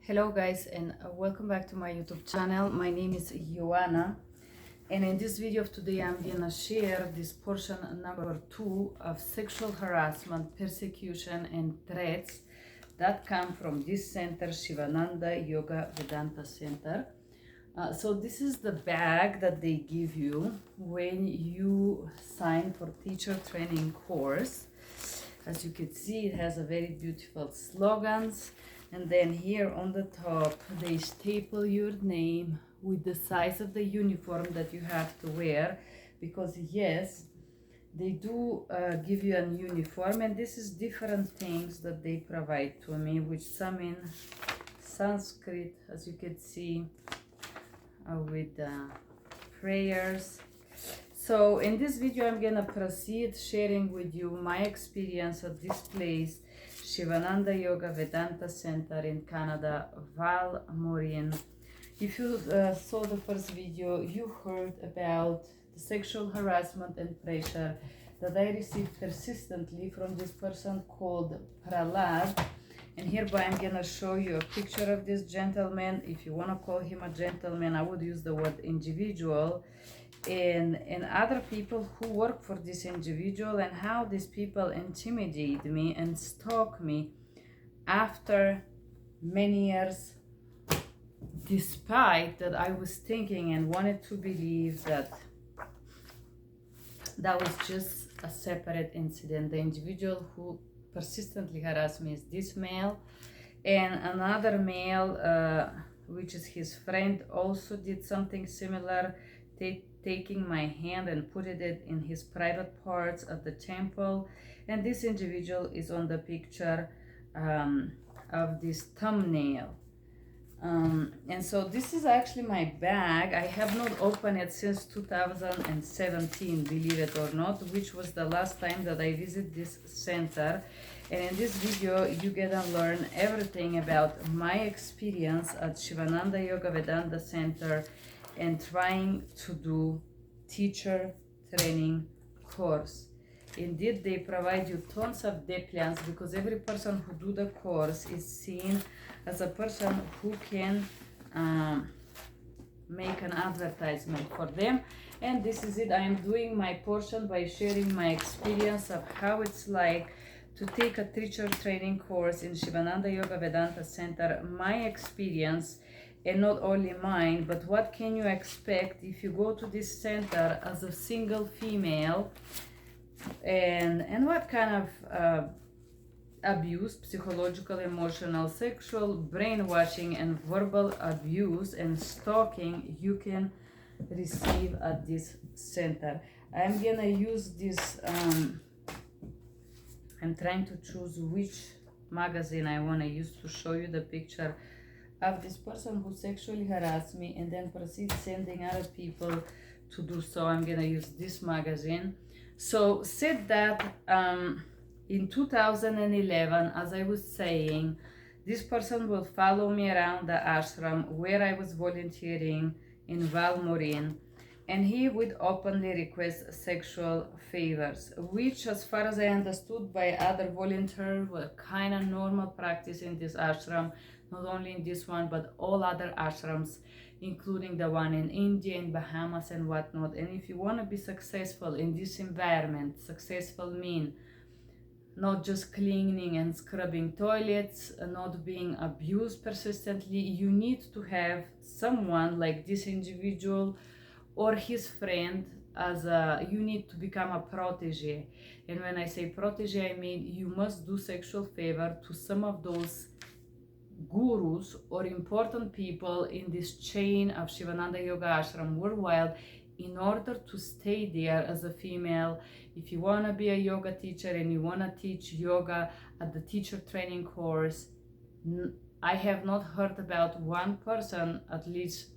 Hello guys, and welcome back to my YouTube channel. My name is Joanna, and in this video of today I'm gonna share this portion number 2 of sexual harassment, persecution and threats that come from this center, Sivananda Yoga Vedanta Center. So this is the bag that they give you when you sign for teacher training course. As you can see, it has a very beautiful slogans. And then here on the top, they staple your name with the size of the uniform that you have to wear. Because yes, they do give you a uniform, and this is different things that they provide to me, which some in Sanskrit, as you can see, with prayers. So in this video, I'm gonna proceed sharing with you my experience at this place, Sivananda Yoga Vedanta Center in Canada, Val-Morin. If you saw the first video, you heard about the sexual harassment and pressure that I received persistently from this person called Prahlad. And hereby I'm gonna show you a picture of this gentleman. If you wanna call him a gentleman, I would use the word individual. And other people who work for this individual, and how these people intimidate me and stalk me after many years, despite that I was thinking and wanted to believe that that was just a separate incident. The individual who persistently harassed me is this male, and another male, which is his friend, also did something similar, taking my hand and putting it in his private parts at the temple. And this individual is on the picture of this thumbnail. And so this is actually my bag. I have not opened it since 2017, believe it or not, which was the last time that I visited this center. And in this video, you're gonna learn everything about my experience at Sivananda Yoga Vedanta Center and trying to do teacher training course. Indeed, they provide you tons of depliants, because every person who do the course is seen as a person who can make an advertisement for them. And this is it. I am doing my portion by sharing my experience of how it's like to take a teacher training course in Sivananda Yoga Vedanta Center, my experience, and not only mine, but what can you expect if you go to this center as a single female, and what kind of abuse, psychological, emotional, sexual, brainwashing, and verbal abuse and stalking you can receive at this center. I'm gonna use this, I'm trying to choose which magazine I want to use to show you the picture of this person who sexually harassed me, and then proceed sending other people to do so. I'm gonna use this magazine. So said that in 2011, as I was saying, this person will follow me around the ashram where I was volunteering in Val-Morin, and he would openly request sexual favors, which, as far as I understood by other volunteers, were kind of normal practice in this ashram. Not only in this one, but all other ashrams, including the one in India, in Bahamas, and whatnot. And if you want to be successful in this environment, successful mean not just cleaning and scrubbing toilets, not being abused persistently, you need to have someone like this individual or his friend as you need to become a protege. And when I say protege, I mean you must do sexual favor to some of those gurus or important people in this chain of Sivananda Yoga Ashram worldwide, in order to stay there as a female. If you want to be a yoga teacher and you want to teach yoga at the teacher training course, I have not heard about one person, at least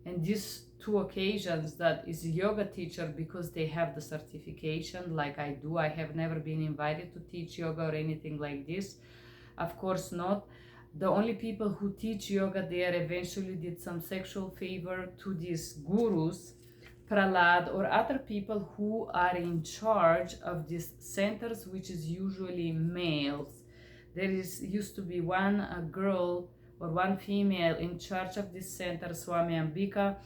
in these 2 occasions, that is a yoga teacher because they have the certification like I do. I have never been invited to teach yoga or anything like this. Of course not. The only people who teach yoga there eventually did some sexual favor to these gurus, Prahlad, or other people who are in charge of these centers, which is usually males. There used to be one girl or one female in charge of this center, Swami Ambika,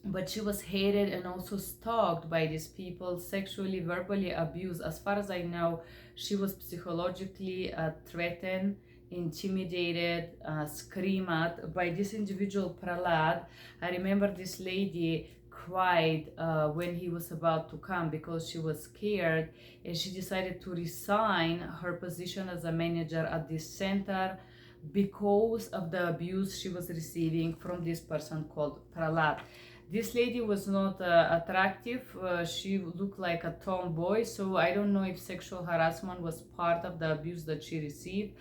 but she was hated and also stalked by these people, sexually, verbally abused. As far as I know, she was psychologically threatened, intimidated, screamed at by this individual Prahlad. I remember this lady cried when he was about to come because she was scared, and she decided to resign her position as a manager at this center because of the abuse she was receiving from this person called Prahlad. This lady was not attractive. She looked like a tomboy, so I don't know if sexual harassment was part of the abuse that she received.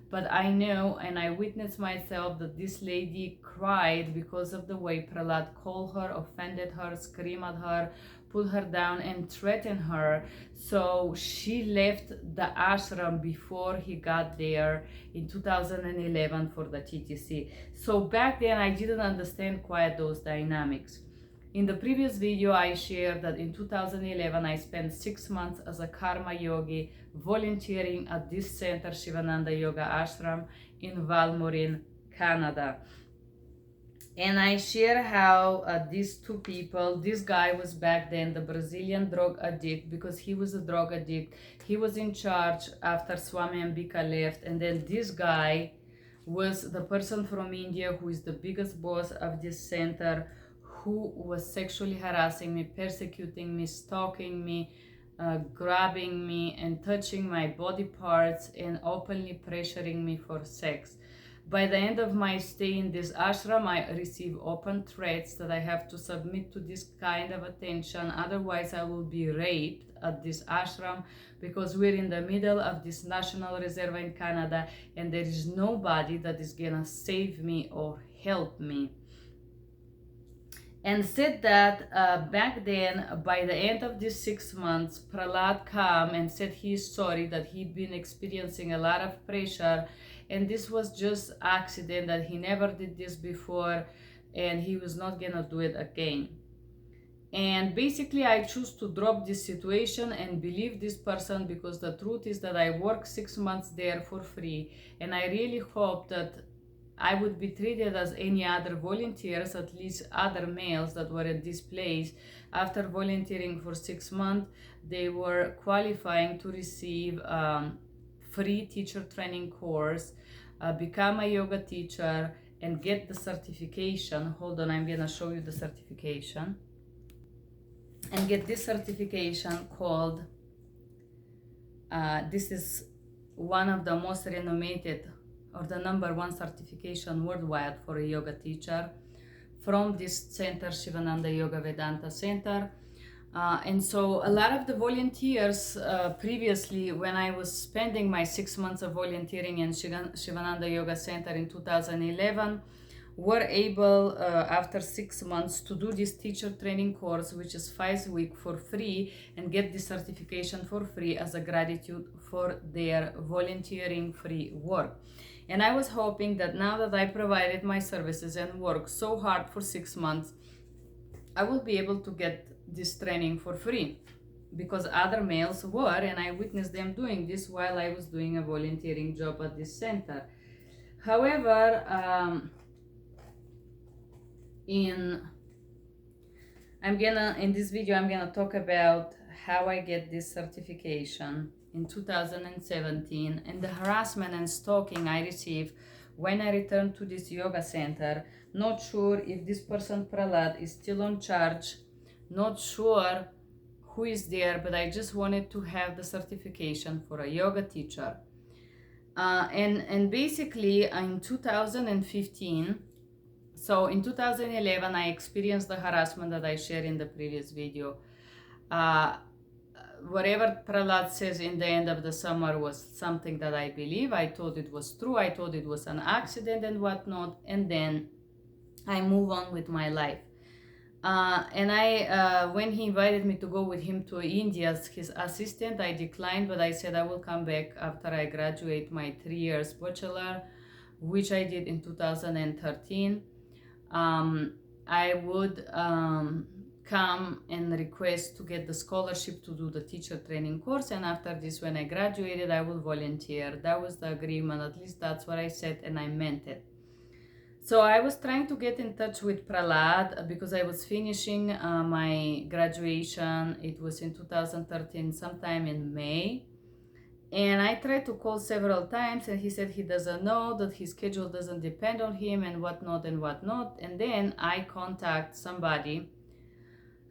But I know and I witnessed myself that this lady cried because of the way Prahlad called her, offended her, screamed at her, put her down, and threatened her. So she left the ashram before he got there in 2011 for the TTC. So back then I didn't understand quite those dynamics. In the previous video I shared that in 2011 I spent 6 months as a karma yogi volunteering at this center, Sivananda Yoga Ashram in Val-Morin, Canada. And I share how these two people, this guy was back then the Brazilian drug addict, because he was a drug addict. He was in charge after Swami Ambika left. And then this guy was the person from India who is the biggest boss of this center, who was sexually harassing me, persecuting me, stalking me, grabbing me and touching my body parts and openly pressuring me for sex. By the end of my stay in this ashram, I receive open threats that I have to submit to this kind of attention, otherwise I will be raped at this ashram, because we're in the middle of this national reserve in Canada and there is nobody that is gonna save me or help me. And said that back then, by the end of these 6 months, Prahlad came and said he's sorry, that he'd been experiencing a lot of pressure and this was just accident, that he never did this before and he was not gonna do it again. And basically I choose to drop this situation and believe this person, because the truth is that I worked 6 months there for free, and I really hope that I would be treated as any other volunteers, at least other males that were at this place. After volunteering for 6 months, they were qualifying to receive free teacher training course, become a yoga teacher, and get the certification. Hold on, I'm gonna show you the certification. And get this certification called, this is one of the most renowned, or the #1 certification worldwide for a yoga teacher, from this center, Sivananda Yoga Vedanta Center. And so a lot of the volunteers previously, when I was spending my 6 months of volunteering in Sivananda Yoga Center in 2011, were able after 6 months to do this teacher training course, which is 5 weeks for free, and get this certification for free as a gratitude for their volunteering free work. And I was hoping that now that I provided my services and worked so hard for 6 months, I will be able to get this training for free, because other males were, and I witnessed them doing this while I was doing a volunteering job at this center. However, in this video I'm gonna talk about how I get this certification in 2017 and the harassment and stalking I received when I returned to this yoga center. Not sure if this person Prahlad is still on charge, not sure who is there, but I just wanted to have the certification for a yoga teacher. And basically in 2015, so in 2011, I experienced the harassment that I shared in the previous video. Whatever Prahlad says in the end of the summer was something that I believe. I thought it was true. I thought it was an accident and whatnot. And then I move on with my life. And when he invited me to go with him to India as his assistant, I declined, but I said I will come back after I graduate my 3 years bachelor, which I did in 2013. I would come and request to get the scholarship to do the teacher training course, and after this, when I graduated, I will volunteer. That was the agreement, at least that's what I said, and I meant it. So I was trying to get in touch with Prahlad because I was finishing my graduation. It was in 2013, sometime in May. And I tried to call several times, and he said he doesn't know, that his schedule doesn't depend on him, and whatnot and whatnot. And then I contact somebody.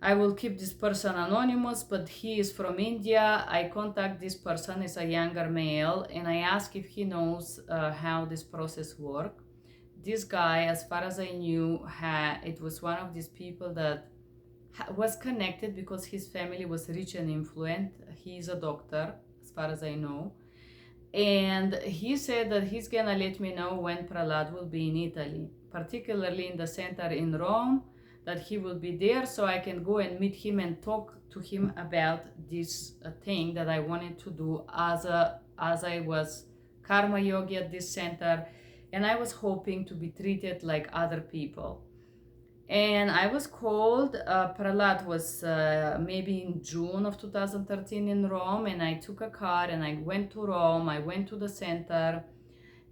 I will keep this person anonymous, but he is from India. I contact this person, is a younger male, and I ask if he knows how this process works. This guy, as far as I knew, it was one of these people that was connected because his family was rich and influent. He's a doctor, as far as I know. And he said that he's gonna let me know when Prahlad will be in Italy, particularly in the center in Rome, that he will be there so I can go and meet him and talk to him about this thing that I wanted to do as I was karma yogi at this center, and I was hoping to be treated like other people. And I was called, Prahlad was maybe in June of 2013 in Rome, and I took a car and I went to Rome. I went to the center,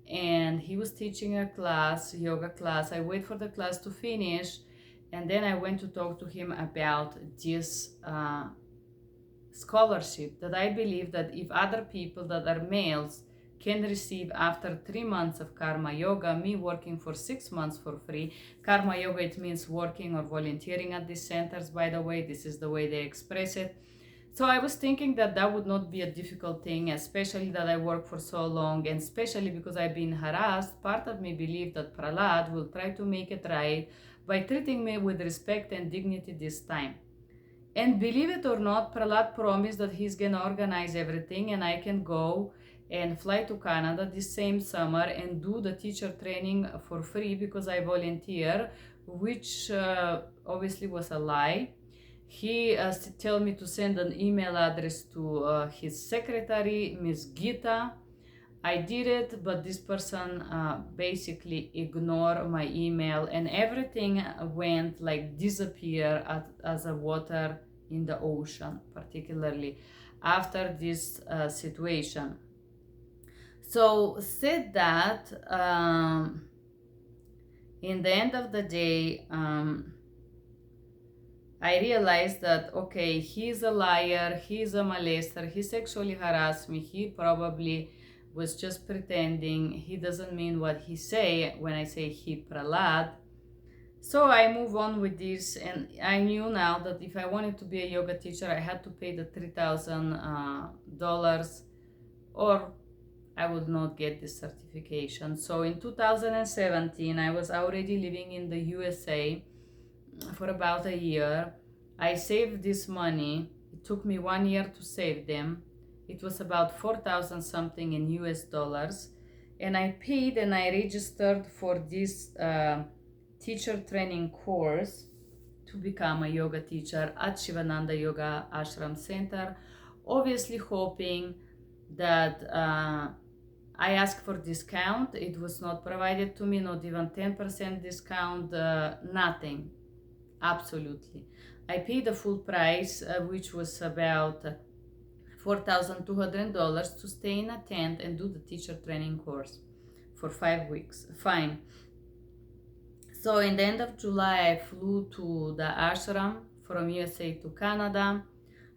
and he was teaching a class, yoga class. I waited for the class to finish, and then I went to talk to him about this scholarship that I believe that if other people that are males can receive after 3 months of karma yoga, me working for 6 months for free. Karma yoga, it means working or volunteering at these centers, by the way. This is the way they express it. So I was thinking that that would not be a difficult thing, especially that I work for so long, and especially because I've been harassed. Part of me believed that Prahlad will try to make it right by treating me with respect and dignity this time. And believe it or not, Prahlad promised that he's gonna organize everything, and I can go and fly to Canada this same summer and do the teacher training for free because I volunteer, which obviously was a lie. He told me to send an email address to his secretary, Miss Gita. I did it, but this person basically ignored my email, and everything went like disappear as a water in the ocean, particularly after this situation. So said that, in the end of the day, I realized that, okay, he's a liar, he's a molester, he sexually harassed me, he probably was just pretending, he doesn't mean what he say when I say he, Prahlad. So I move on with this, and I knew now that if I wanted to be a yoga teacher, I had to pay the $3,000 or I would not get this certification. So in 2017, I was already living in the USA for about a year. I saved this money. It took me 1 year to save them. It was about 4,000 something in US dollars. And I paid and I registered for this teacher training course to become a yoga teacher at Sivananda Yoga Ashram Center, obviously hoping that I asked for discount. It was not provided to me, not even 10% discount, nothing, absolutely. I paid the full price, which was about $4,200 to stay in a tent and do the teacher training course for 5 weeks. Fine. So in the end of July, I flew to the ashram from USA to Canada.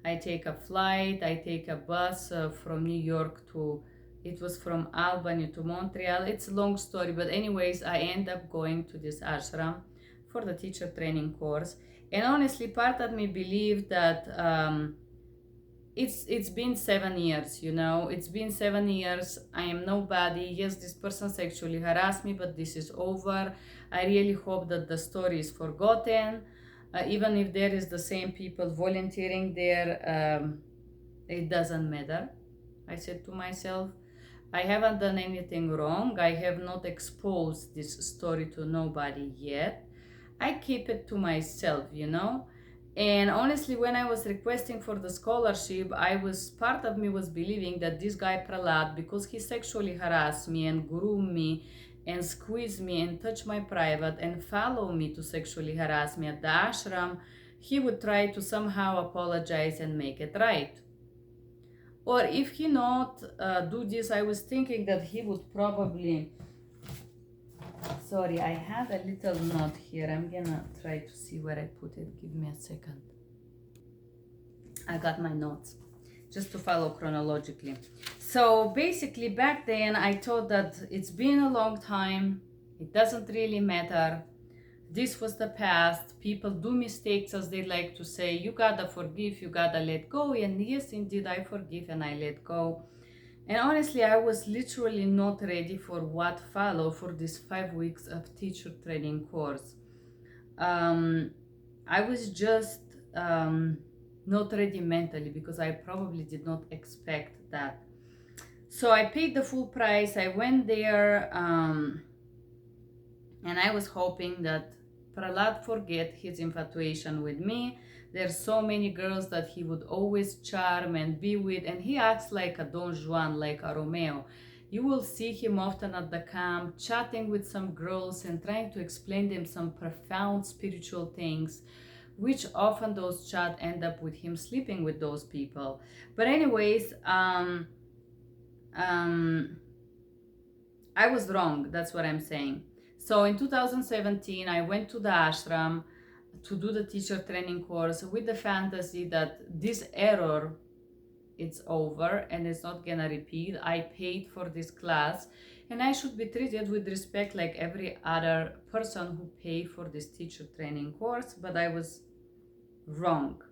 I take a flight, I take a bus from New York to, it was from Albany to Montreal. It's a long story, but anyways, I end up going to this ashram for the teacher training course. And honestly, part of me believed that it's been 7 years, you know, it's been 7 years. I am nobody. Yes, this person sexually harassed me, but this is over. I really hope that the story is forgotten. Even if there is the same people volunteering there, it doesn't matter. I said to myself, I haven't done anything wrong. I have not exposed this story to nobody yet. I keep it to myself, you know. And honestly, when I was requesting for the scholarship, part of me was believing that this guy Prahlad, because he sexually harassed me and groomed me and squeeze me and touch my private and follow me to sexually harass me at the ashram, he would try to somehow apologize and make it right. Or if he not do this, I was thinking that he would probably sorry, I had a little note here. I'm gonna try to see where I put it. Give me a second. I got my notes just to follow chronologically. So basically back then I thought that it's been a long time. It doesn't really matter. This was the past. People do mistakes, as they like to say. You gotta forgive, you gotta let go. And yes, indeed, I forgive and I let go. And honestly, I was literally not ready for what followed for this 5 weeks of teacher training course. I was just not ready mentally because I probably did not expect that. So I paid the full price. I went there and I was hoping that Prahlad forget his infatuation with me. There's so many girls that he would always charm and be with, and he acts like a Don Juan, like a Romeo. You will see him often at the camp, chatting with some girls and trying to explain them some profound spiritual things, which often those chats end up with him sleeping with those people. But anyways, I was wrong, that's what I'm saying. So in 2017, I went to the ashram to do the teacher training course with the fantasy that this error, it's over and it's not gonna repeat. I paid for this class and I should be treated with respect like every other person who paid for this teacher training course, but I was wrong.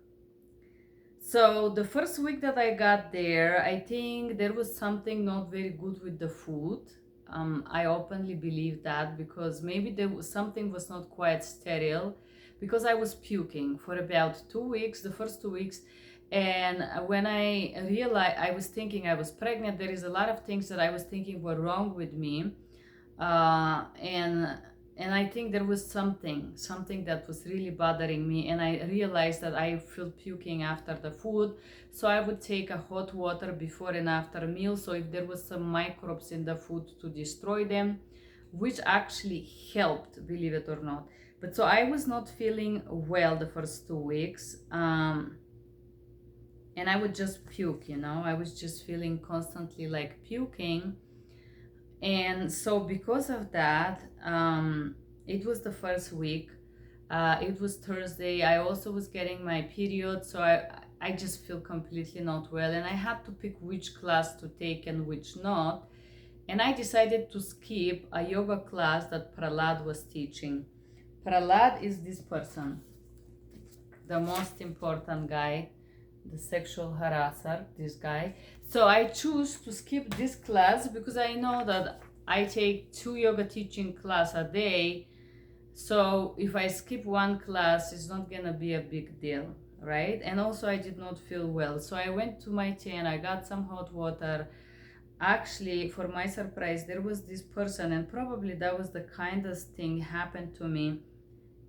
So the first week that I got there, I think there was something not very good with the food. I openly believe that because maybe something was not quite sterile, because I was puking for about 2 weeks, the first 2 weeks. And when I realized, I was thinking I was pregnant. There is a lot of things that I was thinking were wrong with me. And I think there was something that was really bothering me, and I realized that I feel puking after the food. So I would take a hot water before and after a meal, so if there was some microbes in the food, to destroy them, which actually helped, believe it or not. But so I was not feeling well the first 2 weeks, and I would just puke, I was just feeling constantly like puking. And so because of that, it was the first week. It was Thursday. I also was getting my period, so I just feel completely not well. And I had to pick which class to take and which not. And I decided to skip a yoga class that Prahlad was teaching. Prahlad is this person, the most important guy, the sexual harasser, this guy. So I choose to skip this class because I know that I take 2 yoga teaching class a day. So if I skip one class, it's not gonna be a big deal, right? And also I did not feel well. So I went to my tent, I got some hot water. Actually, for my surprise, there was this person, and probably that was the kindest thing happened to me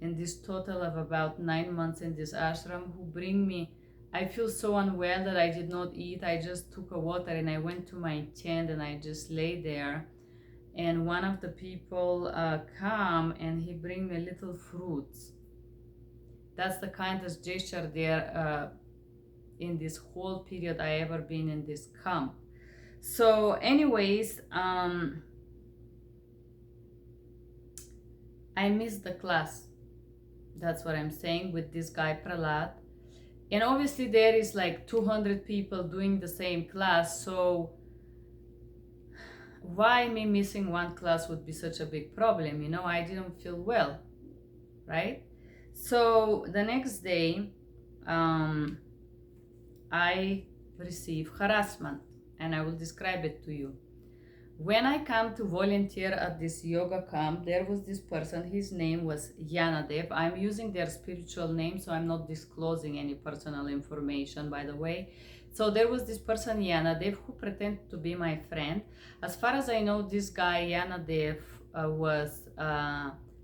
in this total of about 9 months in this ashram, who bring me, I feel so unwell that I did not eat. I just took a water and I went to my tent and I just lay there. And one of the people come and he bring me little fruits. That's the kindest gesture there in this whole period I ever been in this camp. So anyways, I missed the class. That's what I'm saying with this guy Prahlad. And obviously there is like 200 people doing the same class, so why me missing one class would be such a big problem? I didn't feel well, right? So the next day, I received harassment, and I will describe it to you. When I come to volunteer at this yoga camp, there was this person, his name was Yanadev. I'm using their spiritual name, so I'm not disclosing any personal information, by the way. So there was this person, Yanadev, who pretended to be my friend. As far as I know, this guy, Yanadev,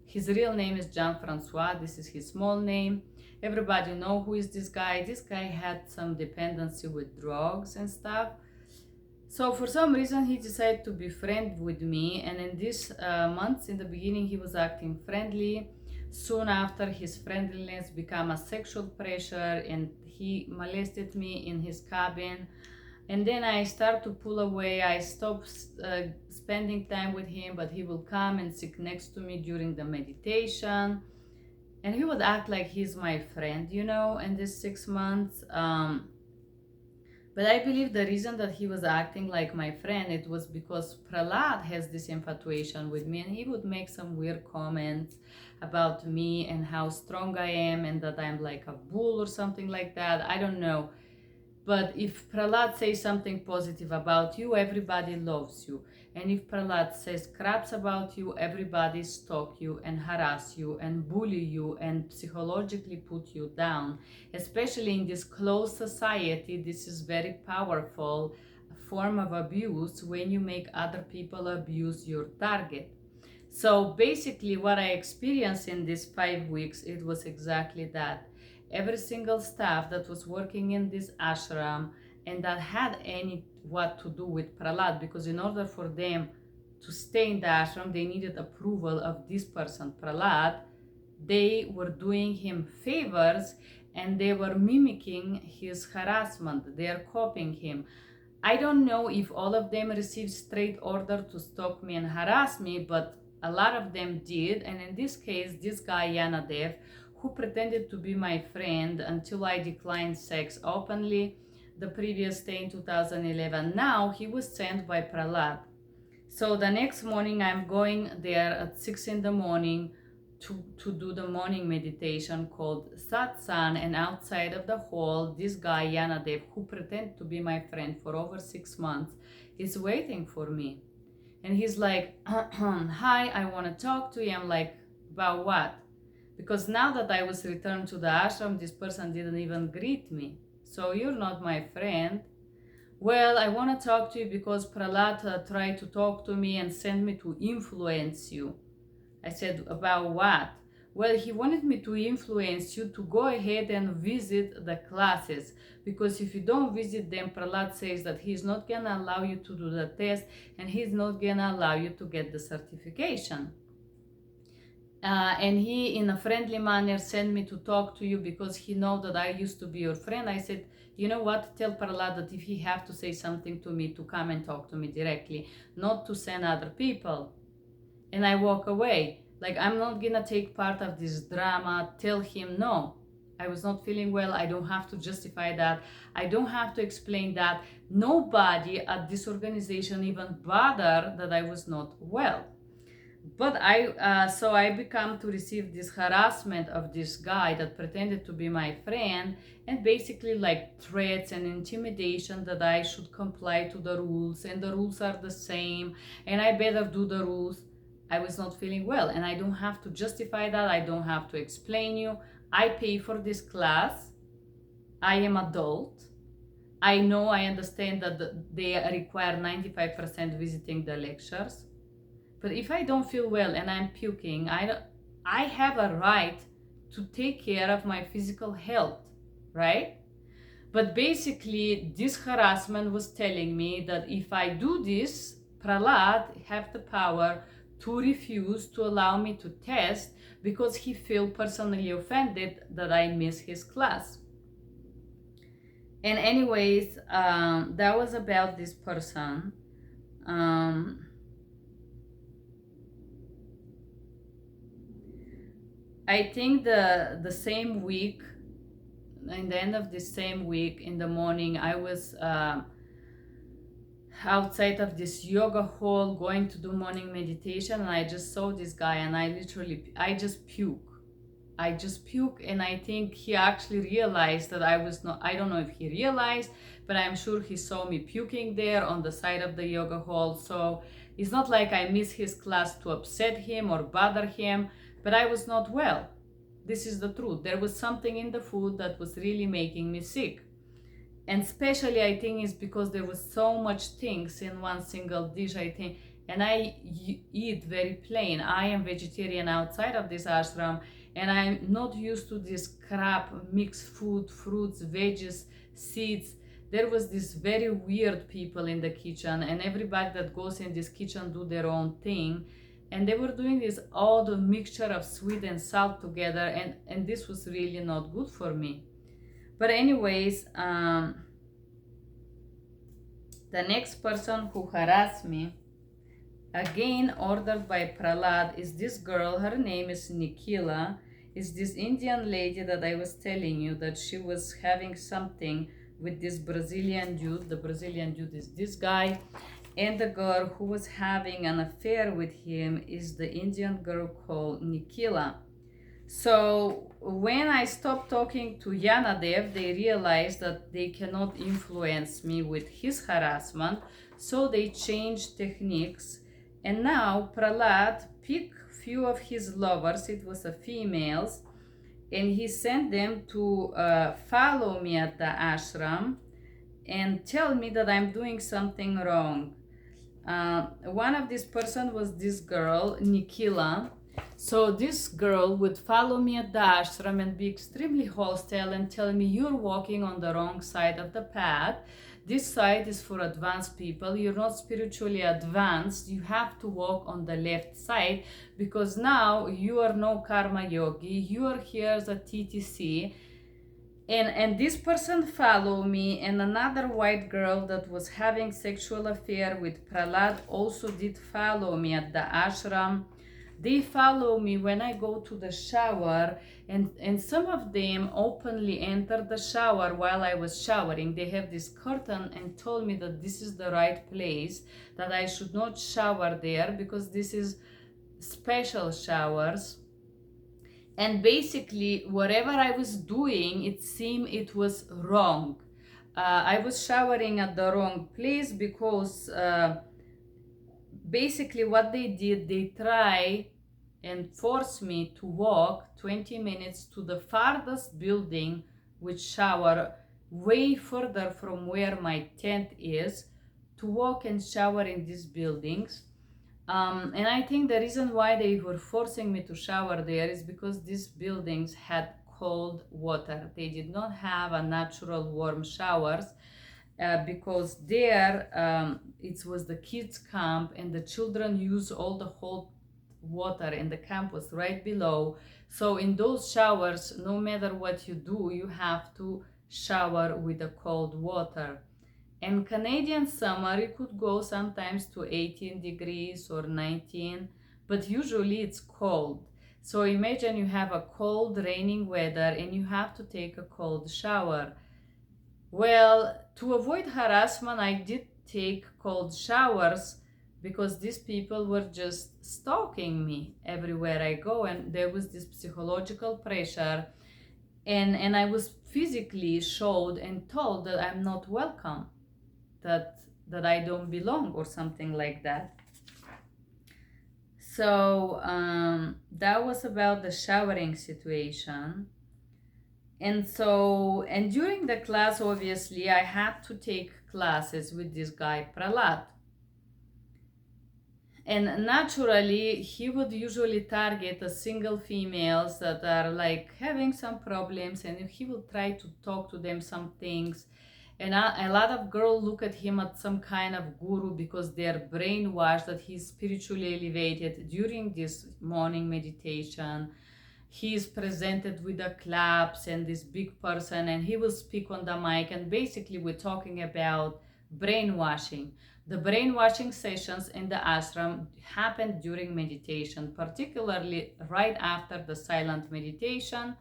his real name is Jean-Francois. This is his small name. Everybody know who is this guy. This guy had some dependency with drugs and stuff. So for some reason he decided to be friend with me, and in these months in the beginning he was acting friendly. Soon after, his friendliness became a sexual pressure and he molested me in his cabin. And then I start to pull away. I stop spending time with him, but he will come and sit next to me during the meditation. And he would act like he's my friend, in this 6 months. But I believe the reason that he was acting like my friend, it was because Prahlad has this infatuation with me, and he would make some weird comments about me and how strong I am and that I'm like a bull or something like that. I don't know. But if Prahlad says something positive about you, everybody loves you. And if Prahlad says craps about you, everybody stalk you and harass you and bully you and psychologically put you down. Especially in this closed society, this is very powerful form of abuse when you make other people abuse your target. So basically what I experienced in these 5 weeks, it was exactly that. Every single staff that was working in this ashram and that had what to do with Prahlad, because in order for them to stay in the ashram, they needed approval of this person, Prahlad. They were doing him favors and they were mimicking his harassment. They are copying him. I don't know if all of them received straight order to stalk me and harass me, but a lot of them did. And in this case, this guy, Yanadev, who pretended to be my friend until I declined sex openly the previous day in 2011. Now he was sent by Prahlad. So the next morning I'm going there at 6 in the morning to do the morning meditation called Satsang, and outside of the hall, this guy Yanadev, who pretended to be my friend for over 6 months, is waiting for me. And he's like, hi, I want to talk to you. I'm like, about what? Because now that I was returned to the ashram, this person didn't even greet me. So you're not my friend. Well, I want to talk to you because Prahlad tried to talk to me and send me to influence you. I said, about what? Well, he wanted me to influence you to go ahead and visit the classes. Because if you don't visit them, Prahlad says that he's not going to allow you to do the test and he's not going to allow you to get the certification. And he, in a friendly manner, sent me to talk to you because he knows that I used to be your friend. I said, you know what, tell Prahlad that if he have to say something to me, to come and talk to me directly, not to send other people. And I walk away. Like, I'm not gonna take part of this drama. Tell him no. I was not feeling well. I don't have to justify that. I don't have to explain that. Nobody at this organization even bothered that I was not well. But so I become to receive this harassment of this guy that pretended to be my friend, and basically like threats and intimidation that I should comply to the rules, and the rules are the same and I better do the rules. I was not feeling well, and I don't have to justify that. I don't have to explain you. I pay for this class. I am adult. I know, I understand that they require 95% visiting the lectures. But if I don't feel well and I'm puking, I have a right to take care of my physical health, right? But basically, this harassment was telling me that if I do this, Prahlad have the power to refuse to allow me to test because he feel personally offended that I miss his class. And anyways, that was about this person. I think the same week, in the end of the same week, in the morning, I was outside of this yoga hall going to do morning meditation, and I just saw this guy, and I just puke. And I think he actually realized that I don't know if he realized, but I'm sure he saw me puking there on the side of the yoga hall. So it's not like I missed his class to upset him or bother him, but I was not well. This is the truth. There was something in the food that was really making me sick. And especially I think it's because there was so much things in one single dish, I think. And I eat very plain. I am vegetarian outside of this ashram, and I'm not used to this crap, mixed food, fruits, veggies, seeds. There was this very weird people in the kitchen, and everybody that goes in this kitchen do their own thing. And they were doing this all the mixture of sweet and salt together, and this was really not good for me. But anyways, The next person who harassed me, again ordered by Prahlad, is this girl. Her name is Nikhila. Is this Indian lady that I was telling you that she was having something with this Brazilian dude. The Brazilian dude is this guy. And the girl who was having an affair with him is the Indian girl called Nikhila. So when I stopped talking to Yanadev, they realized that they cannot influence me with his harassment, so they changed techniques. And now Prahlad picked few of his lovers, it was a females, and he sent them to follow me at the ashram and tell me that I'm doing something wrong. One of this person was this girl, Nikhila. So this girl would follow me at the ashram and be extremely hostile and tell me, you're walking on the wrong side of the path. This side is for advanced people. You're not spiritually advanced. You have to walk on the left side because now you are no karma yogi. You are here as a TTC. And this person followed me, and another white girl that was having sexual affair with Prahlad also did follow me at the ashram. They follow me when I go to the shower, and some of them openly enter the shower while I was showering. They have this curtain and told me that this is the right place, that I should not shower there because this is special showers. And basically, whatever I was doing, it seemed it was wrong. I was showering at the wrong place because basically what they did, they try and force me to walk 20 minutes to the farthest building with shower way further from where my tent is, to walk and shower in these buildings. And I think the reason why they were forcing me to shower there is because these buildings had cold water. They did not have a natural warm showers because there it was the kids camp and the children use all the hot water in the campus right below. So in those showers, no matter what you do, you have to shower with the cold water. And Canadian summer, you could go sometimes to 18 degrees or 19, but usually it's cold. So imagine you have a cold, raining weather and you have to take a cold shower. Well, to avoid harassment, I did take cold showers because these people were just stalking me everywhere I go, and there was this psychological pressure, and I was physically showed and told that I'm not welcome, that I don't belong or something like that. So that was about the showering situation. And during the class, obviously, I had to take classes with this guy, Prahlad. And naturally, he would usually target the single females that are like having some problems, and he would try to talk to them some things. And a lot of girls look at him as some kind of guru because they're brainwashed that he's spiritually elevated. During this morning meditation, he is presented with the claps and this big person, and he will speak on the mic, and basically we're talking about brainwashing. The brainwashing sessions in the ashram happened during meditation, particularly right after the silent meditation.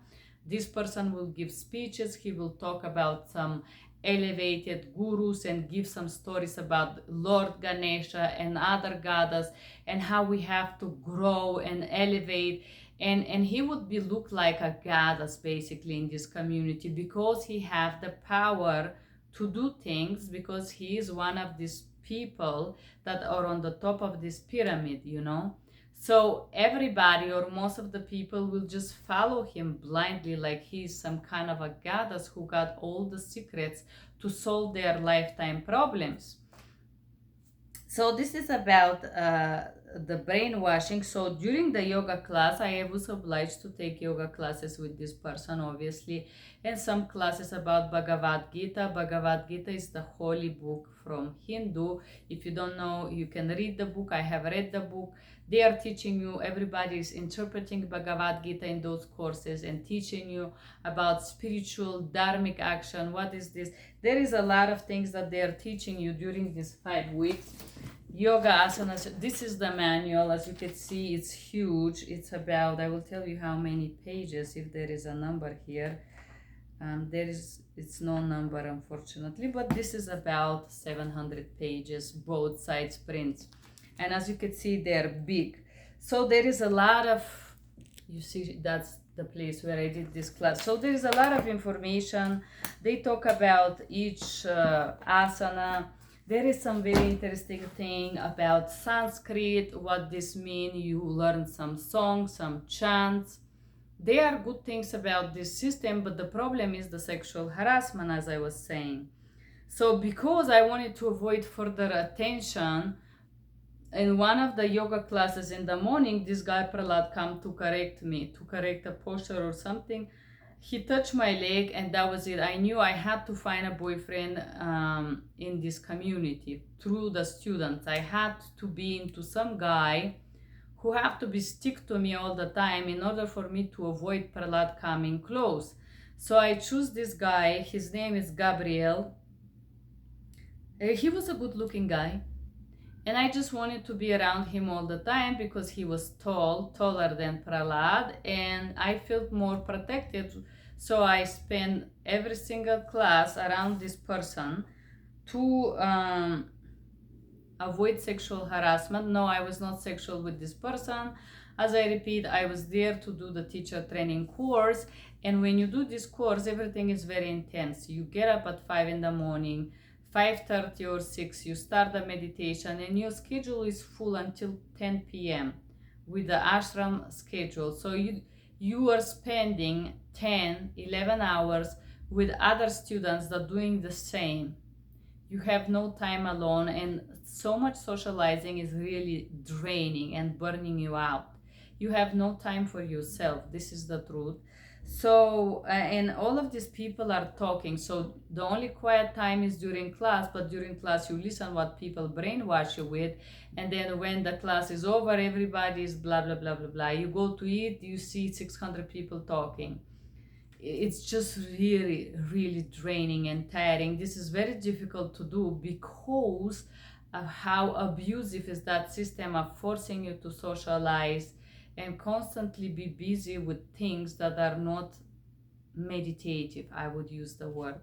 This person will give speeches. He will talk about some elevated gurus and give some stories about Lord Ganesha and other goddess and how we have to grow and elevate. And he would be look like a goddess basically in this community because he have the power to do things, because he is one of these people that are on the top of this pyramid, you know. So everybody or most of the people will just follow him blindly, like he's some kind of a goddess who got all the secrets to solve their lifetime problems. So this is about the brainwashing. So during the yoga class, I was obliged to take yoga classes with this person, obviously, and some classes about Bhagavad Gita. Bhagavad Gita is the holy book from Hindu. If you don't know, you can read the book. I have read the book. They are teaching you, everybody is interpreting Bhagavad Gita in those courses and teaching you about spiritual dharmic action. What is this? There is a lot of things that they are teaching you during these 5 weeks. Yoga asanas, this is the manual. As you can see, it's huge. It's about, I will tell you how many pages, if there is a number here. It's no number, unfortunately, but this is about 700 pages, both sides prints. And as you can see, they're big. So there is a lot of, you see, that's the place where I did this class. So there is a lot of information. They talk about each asana. There is some very interesting thing about Sanskrit, what this means. You learn some songs, some chants. There are good things about this system, but the problem is the sexual harassment, as I was saying. So because I wanted to avoid further attention, in one of the yoga classes in the morning, this guy Prahlad come to correct me, to correct a posture or something. He touched my leg and that was it. I knew I had to find a boyfriend in this community through the students. I had to be into some guy who have to be stick to me all the time in order for me to avoid Prahlad coming close. So I choose this guy. His name is Gabriel. He was a good looking guy. And I just wanted to be around him all the time because he was taller than Prahlad, and I felt more protected. So I spent every single class around this person to avoid sexual harassment. No, I was not sexual with this person. As I repeat, I was there to do the teacher training course. And when you do this course, everything is very intense. You get up at 5 in the morning, 5:30 or 6, you start the meditation, and your schedule is full until 10 p.m. with the ashram schedule. So you are spending 10, 11 hours with other students that are doing the same. You have no time alone, and so much socializing is really draining and burning you out. You have no time for yourself. This is the truth. So, and all of these people are talking. So the only quiet time is during class, but during class you listen what people brainwash you with. And then when the class is over, everybody is blah, blah, blah, blah, blah. You go to eat, you see 600 people talking. It's just really, really draining and tiring. This is very difficult to do because of how abusive is that system of forcing you to socialize and constantly be busy with things that are not meditative, I would use the word.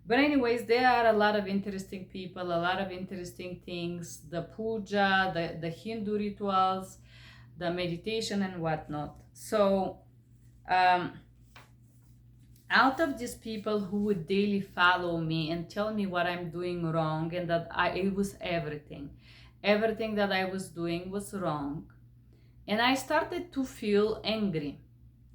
But anyways, there are a lot of interesting people, a lot of interesting things, the puja, the Hindu rituals, the meditation and whatnot. So out of these people who would daily follow me and tell me what I'm doing wrong, and that it was everything that I was doing was wrong. And I started to feel angry.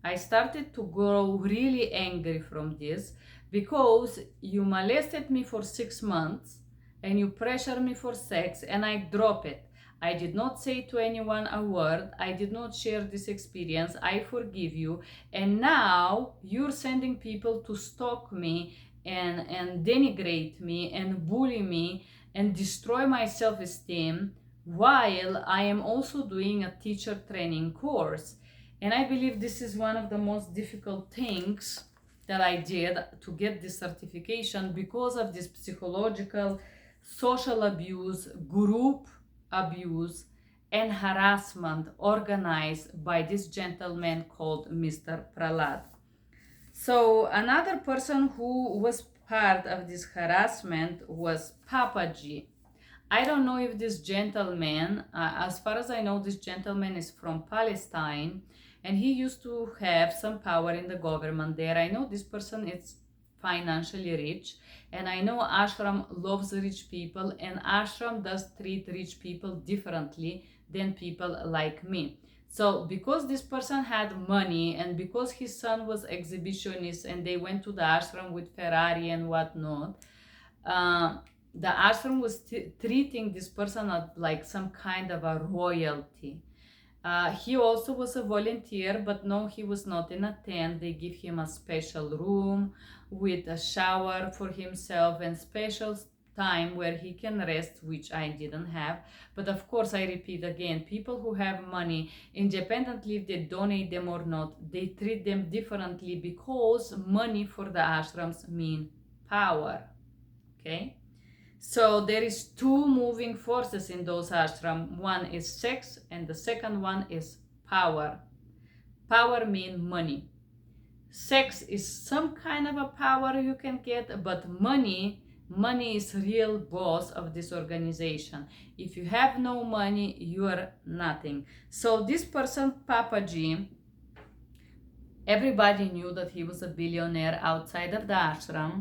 I started to grow really angry from this because you molested me for 6 months and you pressured me for sex, and I drop it. I did not say to anyone a word. I did not share this experience. I forgive you. And now you're sending people to stalk me and denigrate me and bully me and destroy my self-esteem, while I am also doing a teacher training course. And I believe this is one of the most difficult things that I did to get this certification, because of this psychological, social abuse, group abuse, and harassment organized by this gentleman called Mr. Prahlad. So another person who was part of this harassment was Papaji. I don't know if this gentleman, as far as I know, this gentleman is from Palestine, and he used to have some power in the government there. I know this person is financially rich, and I know Ashram loves rich people, and Ashram does treat rich people differently than people like me. So because this person had money, and because his son was exhibitionist and they went to the ashram with Ferrari and whatnot, the ashram was treating this person as like some kind of a royalty. He also was a volunteer, but no, he was not in a tent. They give him a special room with a shower for himself and special time where he can rest, which I didn't have. But of course, I repeat again, people who have money, independently if they donate them or not, they treat them differently because money for the ashrams mean power. Okay? So there is two moving forces in those ashram. One is sex and the second one is power. Power means money. Sex is some kind of a power you can get, but money is real boss of this organization. If you have no money, you are nothing. So this person, Papa G, everybody knew that he was a billionaire outside of the ashram.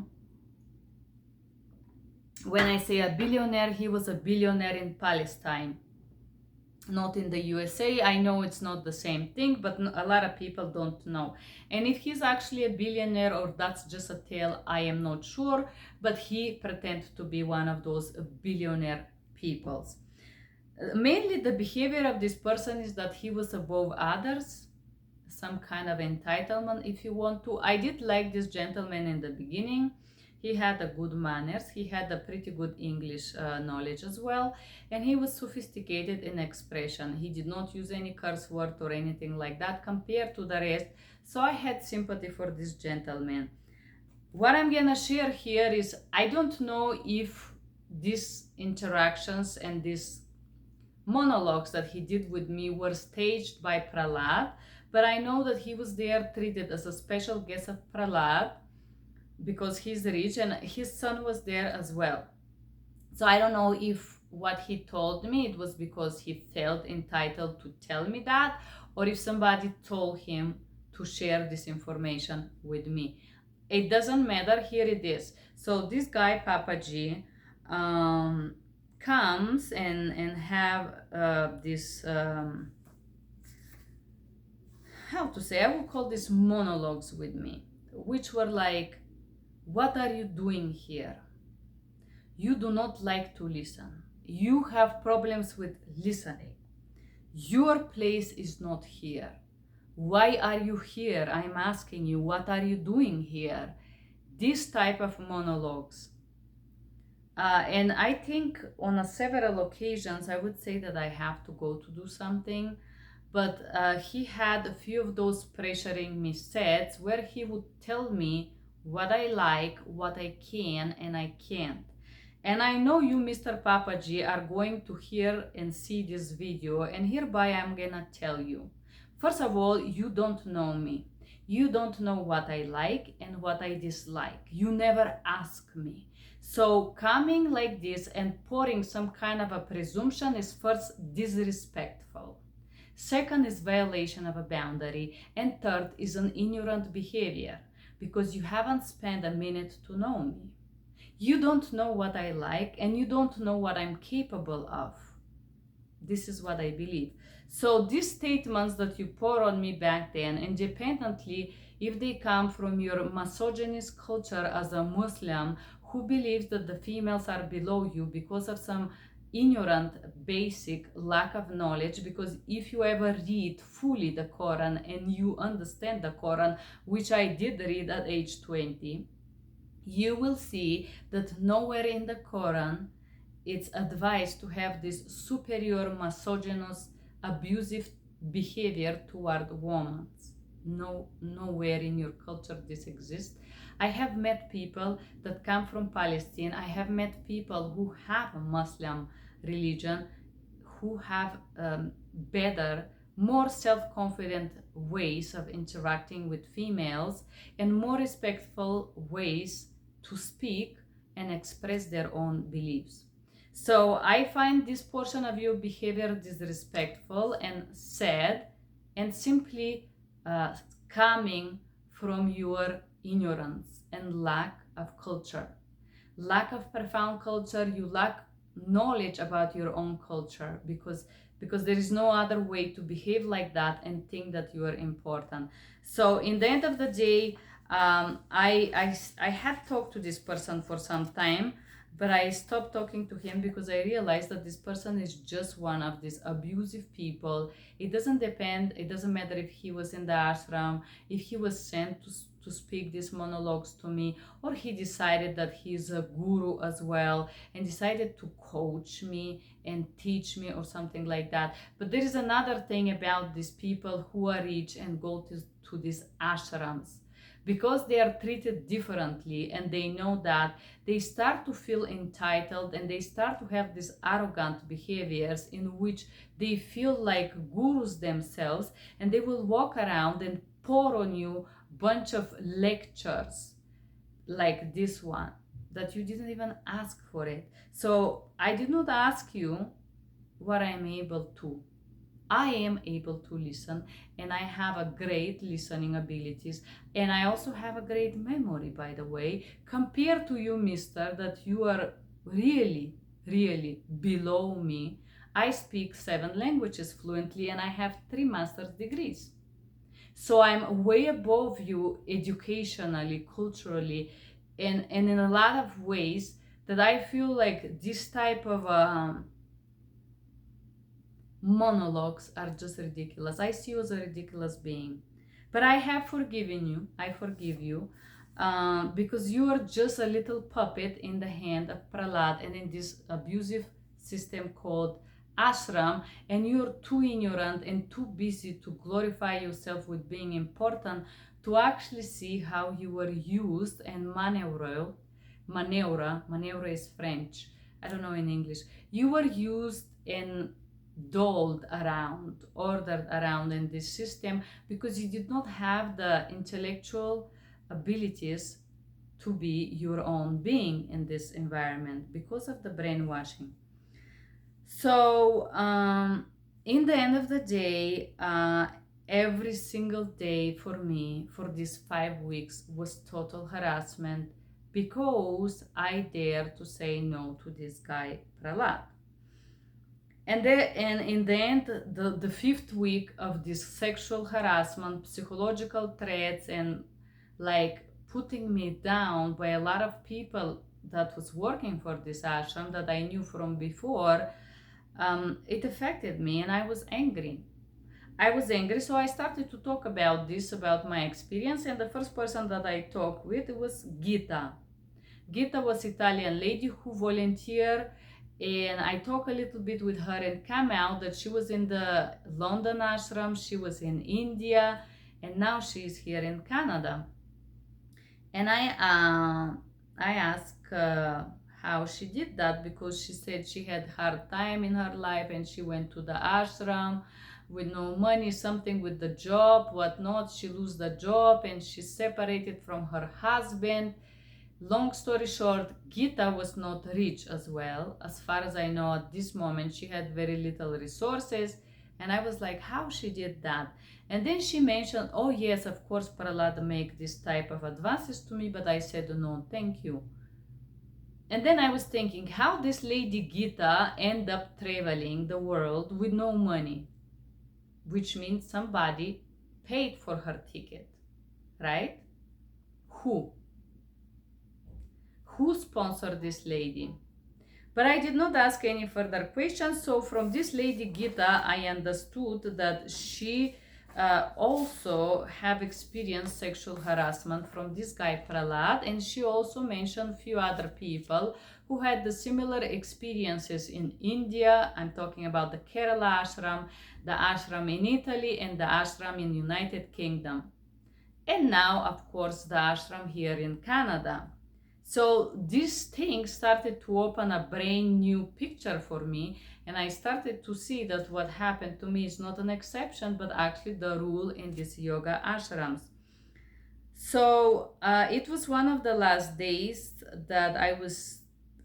When I say a billionaire, he was a billionaire in Palestine, not in the USA. I know it's not the same thing, but a lot of people don't know. And if he's actually a billionaire or that's just a tale, I am not sure, but he pretends to be one of those billionaire peoples. Mainly the behavior of this person is that he was above others, some kind of entitlement if you want to. I did like this gentleman in the beginning. He had a good manners, he had a pretty good English knowledge as well, and he was sophisticated in expression. He did not use any curse word or anything like that compared to the rest, so I had sympathy for this gentleman. What I'm gonna share here is, I don't know if these interactions and these monologues that he did with me were staged by Prahlad, but I know that he was there treated as a special guest of Prahlad, because he's rich, and his son was there as well. So I don't know if what he told me, it was because he felt entitled to tell me that, or if somebody told him to share this information with me. It doesn't matter, here it is. So this guy, Papa G, comes and have this, how to say, I would call this monologues with me, which were like, what are you doing here? You do not like to listen. You have problems with listening. Your place is not here. Why are you here? I'm asking you, what are you doing here? This type of monologues. And I think on several occasions, I would say that I have to go to do something, but he had a few of those pressuring me sets where he would tell me what I like, what I can and I can't. And I know you, Mr. Papa G, are going to hear and see this video, and hereby I'm gonna tell you. First of all, you don't know me. You don't know what I like and what I dislike. You never ask me. So coming like this and pouring some kind of a presumption is first disrespectful. Second is violation of a boundary. And third is an ignorant behavior, because you haven't spent a minute to know me. You don't know what I like and you don't know what I'm capable of. This is what I believe. So these statements that you pour on me back then, independently if they come from your misogynist culture as a Muslim who believes that the females are below you because of some ignorant, basic lack of knowledge, because if you ever read fully the Quran and you understand the Quran, which I did read at age 20, you will see that nowhere in the Quran it's advised to have this superior, misogynist, abusive behavior toward women. Nowhere in your culture this exists. I have met people that come from Palestine. I have met people who have a Muslim religion, who have better, more self-confident ways of interacting with females and more respectful ways to speak and express their own beliefs. So I find this portion of your behavior disrespectful and sad, and simply coming from your ignorance and lack of culture. Lack of profound culture, you lack knowledge about your own culture, because there is no other way to behave like that and think that you are important. So in the end of the day, I had talked to this person for some time, but I stopped talking to him because I realized that this person is just one of these abusive people. It doesn't matter if he was in the ashram, if he was sent to speak these monologues to me, or he decided that he's a guru as well and decided to coach me and teach me or something like that. But there is another thing about these people who are rich and go to these ashrams. Because they are treated differently and they know that, they start to feel entitled and they start to have these arrogant behaviors in which they feel like gurus themselves, and they will walk around and pour on you a bunch of lectures like this one that you didn't even ask for it. So I did not ask you what I'm able to. I am able to listen, and I have a great listening abilities, and I also have a great memory, by the way, compared to you, mister, that you are really, really below me. I speak 7 languages fluently and I have 3 master's degrees. So I'm way above you educationally, culturally, and in a lot of ways that I feel like this type of monologues are just ridiculous. I see you as a ridiculous being. But I have forgiven you. I forgive you. Because you are just a little puppet in the hand of Prahlad and in this abusive system called Ashram, and you're too ignorant and too busy to glorify yourself with being important to actually see how you were used and maneuver is French, I don't know in English. You were used and doled around, ordered around in this system because you did not have the intellectual abilities to be your own being in this environment because of the brainwashing. So in the end of the day, every single day for me for these 5 weeks was total harassment because I dared to say no to this guy Prahlad. And in the end, the 5th week of this sexual harassment, psychological threats, and like putting me down by a lot of people that was working for this ashram that I knew from before, it affected me and I was angry. So I started to talk about this, about my experience, and the first person that I talked with was Gita. Gita was Italian lady who volunteered, and I talked a little bit with her and came out that she was in the London ashram, she was in India, and now she is here in Canada. And I asked how she did that, because she said she had hard time in her life and she went to the ashram with no money, something with the job, whatnot. She lose the job and she separated from her husband. Long story short, Gita was not rich as well. As far as I know at this moment, she had very little resources. And I was like, how she did that? And then she mentioned, oh yes, of course, Prahlad make this type of advances to me, but I said, no, thank you. And then I was thinking, how this lady Gita end up traveling the world with no money, which means somebody paid for her ticket, right? Who sponsored this lady? But I did not ask any further questions. So from this lady Gita, I understood that she also have experienced sexual harassment from this guy Prahlad, and she also mentioned few other people who had the similar experiences in India. I'm talking about the Kerala ashram, the ashram in Italy, and the ashram in United Kingdom, and now of course the ashram here in Canada. So this thing started to open a brand new picture for me, and I started to see that what happened to me is not an exception, but actually the rule in these yoga ashrams. So it was one of the last days that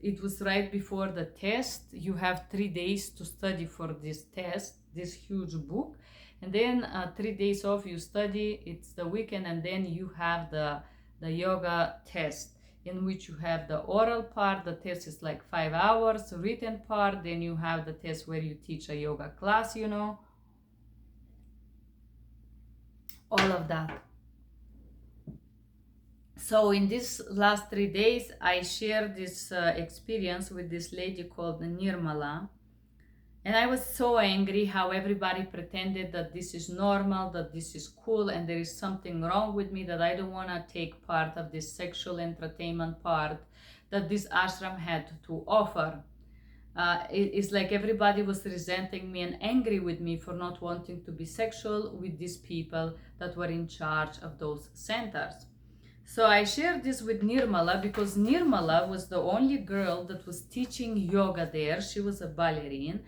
it was right before the test. You have 3 days to study for this test, this huge book, and then 3 days off you study, it's the weekend, and then you have the yoga test, in which you have the oral part. The test is like 5 hours, written part, then you have the test where you teach a yoga class, all of that. So in these last 3 days, I shared this experience with this lady called Nirmala, And I was so angry how everybody pretended that this is normal, that this is cool, and there is something wrong with me, that I don't want to take part of this sexual entertainment part that this ashram had to offer. It's like everybody was resenting me and angry with me for not wanting to be sexual with these people that were in charge of those centers. So I shared this with Nirmala because Nirmala was the only girl that was teaching yoga there. She was a ballerine,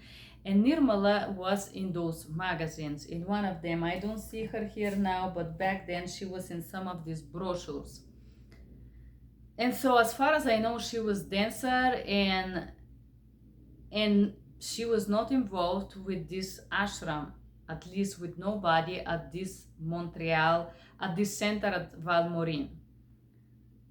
and Nirmala was in those magazines. In one of them, I don't see her here now, but back then she was in some of these brochures. And so as far as I know, she was dancer, and she was not involved with this ashram, at least with nobody at this Montreal, at this center at Val-Morin.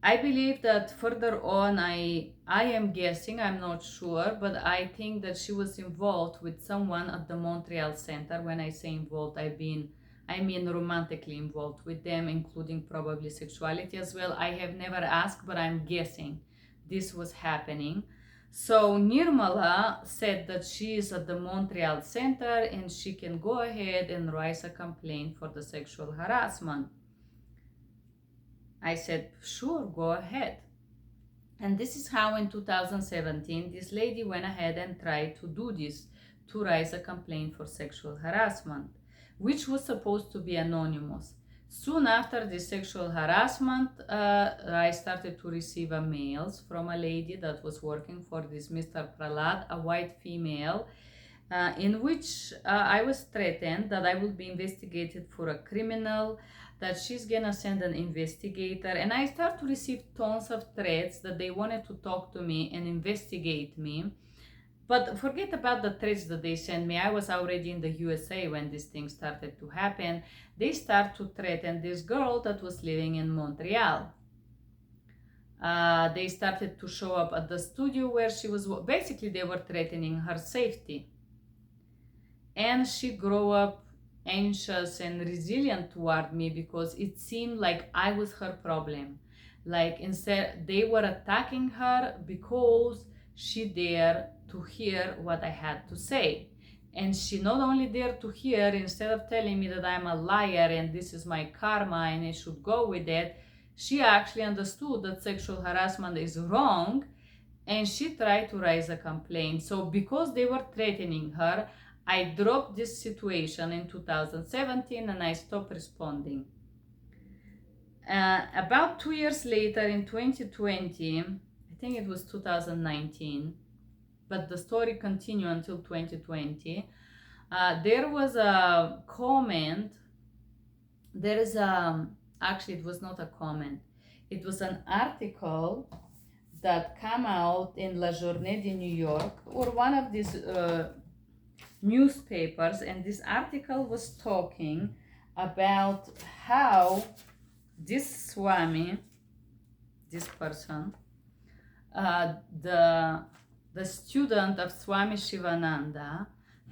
I believe that further on, I am guessing, I'm not sure, but I think that she was involved with someone at the Montreal Center. When I say involved, I mean romantically involved with them, including probably sexuality as well. I have never asked, but I'm guessing this was happening. So Nirmala said that she is at the Montreal Center and she can go ahead and raise a complaint for the sexual harassment. I said, sure, go ahead. And this is how in 2017, this lady went ahead and tried to do this, to raise a complaint for sexual harassment, which was supposed to be anonymous. Soon after the sexual harassment, I started to receive mails from a lady that was working for this Mr. Prahlad, a white female, in which I was threatened that I would be investigated for a criminal, that she's gonna send an investigator, and I start to receive tons of threats that they wanted to talk to me and investigate me. But forget about the threats that they sent me. I was already in the USA when this thing started to happen. They start to threaten this girl that was living in Montreal. They started to show up at the studio where she was. Basically, they were threatening her safety. And she grew up anxious and resilient toward me because it seemed like I was her problem. Like instead, they were attacking her because she dared to hear what I had to say. And she not only dared to hear, instead of telling me that I'm a liar and this is my karma and I should go with it, she actually understood that sexual harassment is wrong, and she tried to raise a complaint. So because they were threatening her, I dropped this situation in 2017 and I stopped responding. About 2 years later, in 2020, I think it was 2019, but the story continued until 2020. There was a comment. Actually, it was not a comment. It was an article that came out in La Journée de New York, or one of these newspapers, and this article was talking about how this Swami, this person, the student of Swami Sivananda,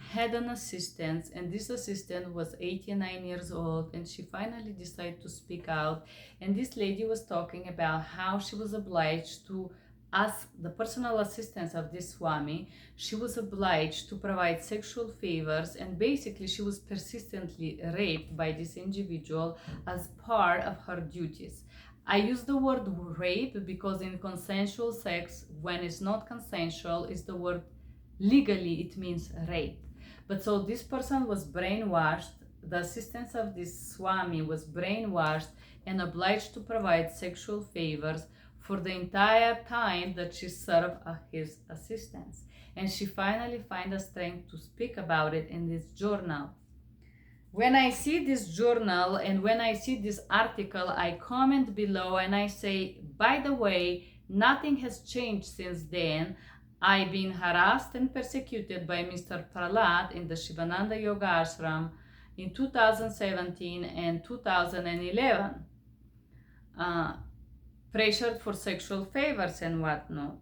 had an assistant, and this assistant was 89 years old, and she finally decided to speak out. And this lady was talking about how she was obliged to, as the personal assistant of this Swami, she was obliged to provide sexual favors, and basically she was persistently raped by this individual as part of her duties. I use the word rape because in consensual sex, when it's not consensual, is the word legally, it means rape. But so this person was brainwashed, the assistant of this Swami was brainwashed and obliged to provide sexual favors for the entire time that she served his assistance. And she finally found the strength to speak about it in this journal. When I see this journal and when I see this article, I comment below and I say, by the way, nothing has changed since then. I've been harassed and persecuted by Mr. Prahlad in the Sivananda Yoga Ashram in 2017 and 2011. Pressured for sexual favors and whatnot.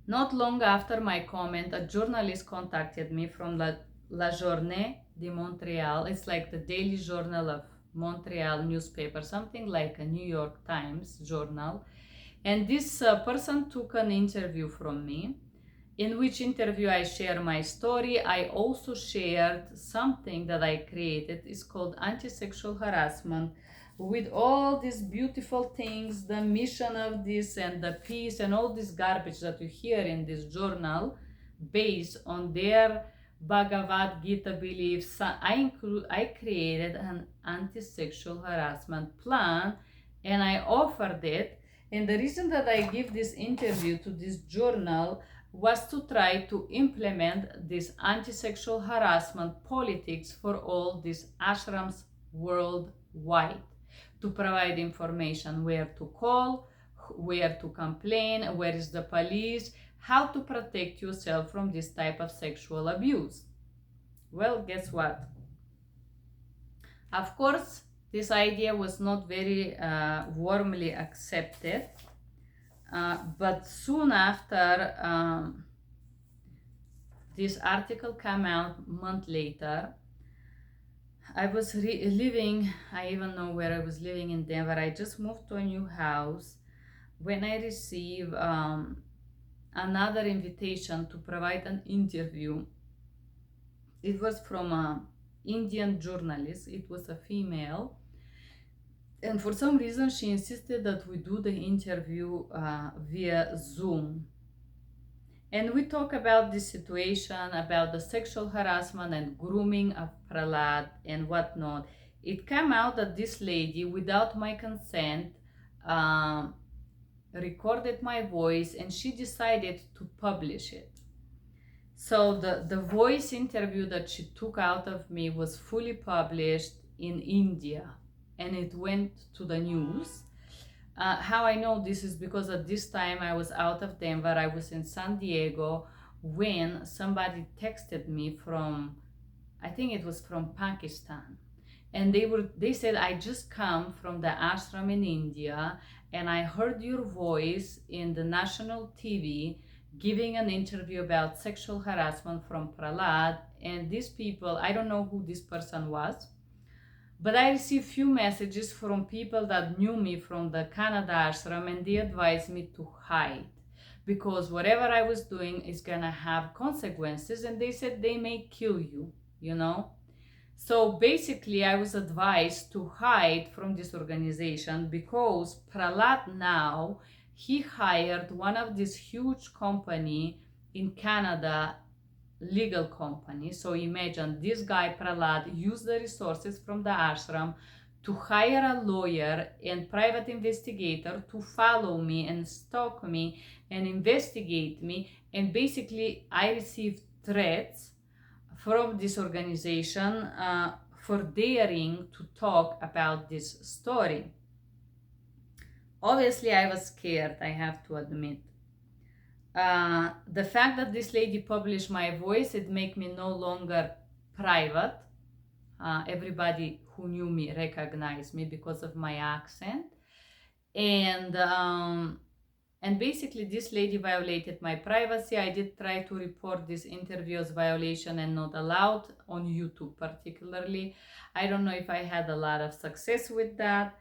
Not long after my comment, a journalist contacted me from La Journée de Montréal. It's like the Daily Journal of Montreal newspaper, something like a New York Times journal. And this person took an interview from me. in which interview I share my story. I also shared something that I created. It's called anti-sexual harassment, with all these beautiful things, the mission of this and the peace and all this garbage that you hear in this journal based on their Bhagavad Gita beliefs. I created an anti-sexual harassment plan and I offered it. And the reason that I give this interview to this journal was to try to implement this anti-sexual harassment politics for all these ashrams worldwide, to provide information where to call, where to complain, where is the police, how to protect yourself from this type of sexual abuse. Well, guess what? Of course, this idea was not very warmly accepted, but soon after this article came out, a month later, I was living, I even know where I was living in Denver. I just moved to a new house when I received another invitation to provide an interview. It was from an Indian journalist. It was a female. And for some reason, she insisted that we do the interview via Zoom. And we talk about this situation, about the sexual harassment and grooming of Prahlad and whatnot. It came out that this lady, without my consent, recorded my voice and she decided to publish it. So the voice interview that she took out of me was fully published in India and it went to the news. How I know this is because at this time I was out of Denver. I was in San Diego when somebody texted me from, I think it was from Pakistan. And they said, I just come from the ashram in India and I heard your voice in the national TV giving an interview about sexual harassment from Prahlad. And these people, I don't know who this person was, but I received few messages from people that knew me from the Canada ashram and they advised me to hide because whatever I was doing is gonna have consequences and they said they may kill you, you know. So basically I was advised to hide from this organization because Prahlad now, he hired one of these huge company in Canada, legal company. So imagine this guy Prahlad used the resources from the ashram to hire a lawyer and private investigator to follow me and stalk me and investigate me. And basically I received threats from this organization for daring to talk about this story. Obviously I was scared, I have to admit. The fact that this lady published my voice, it made me no longer private. Everybody who knew me recognized me because of my accent. And basically this lady violated my privacy. I did try to report this interview as violation and not allowed on YouTube particularly. I don't know if I had a lot of success with that,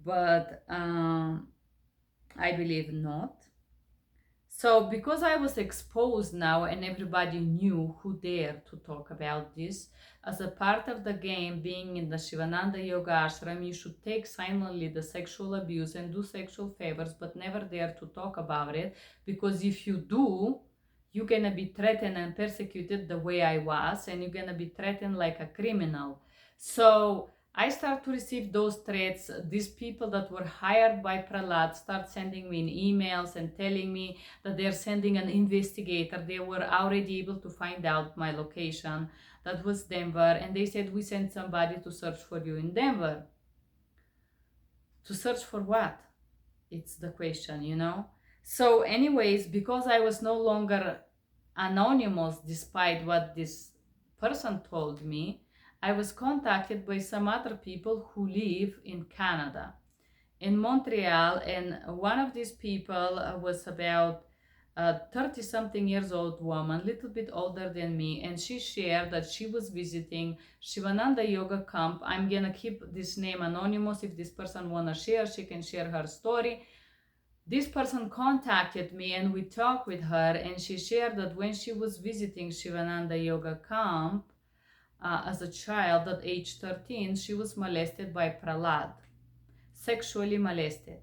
but I believe not. So because I was exposed now and everybody knew who dared to talk about this, as a part of the game, being in the Sivananda Yoga Ashram, you should take silently the sexual abuse and do sexual favors, but never dare to talk about it, because if you do, you're gonna be threatened and persecuted the way I was, and you're gonna be threatened like a criminal. So I start to receive those threats. These people that were hired by Prahlad start sending me emails and telling me that they're sending an investigator. They were already able to find out my location. That was Denver. And they said, we sent somebody to search for you in Denver. To search for what? It's the question, you know? So anyways, because I was no longer anonymous despite what this person told me, I was contacted by some other people who live in Canada, in Montreal, and one of these people was about 30-something years old woman, little bit older than me, and she shared that she was visiting Sivananda Yoga Camp. I'm gonna keep this name anonymous. If this person wanna share, she can share her story. This person contacted me and we talked with her, and she shared that when she was visiting Sivananda Yoga camp as a child at age 13, she was molested by Prahlad, sexually molested.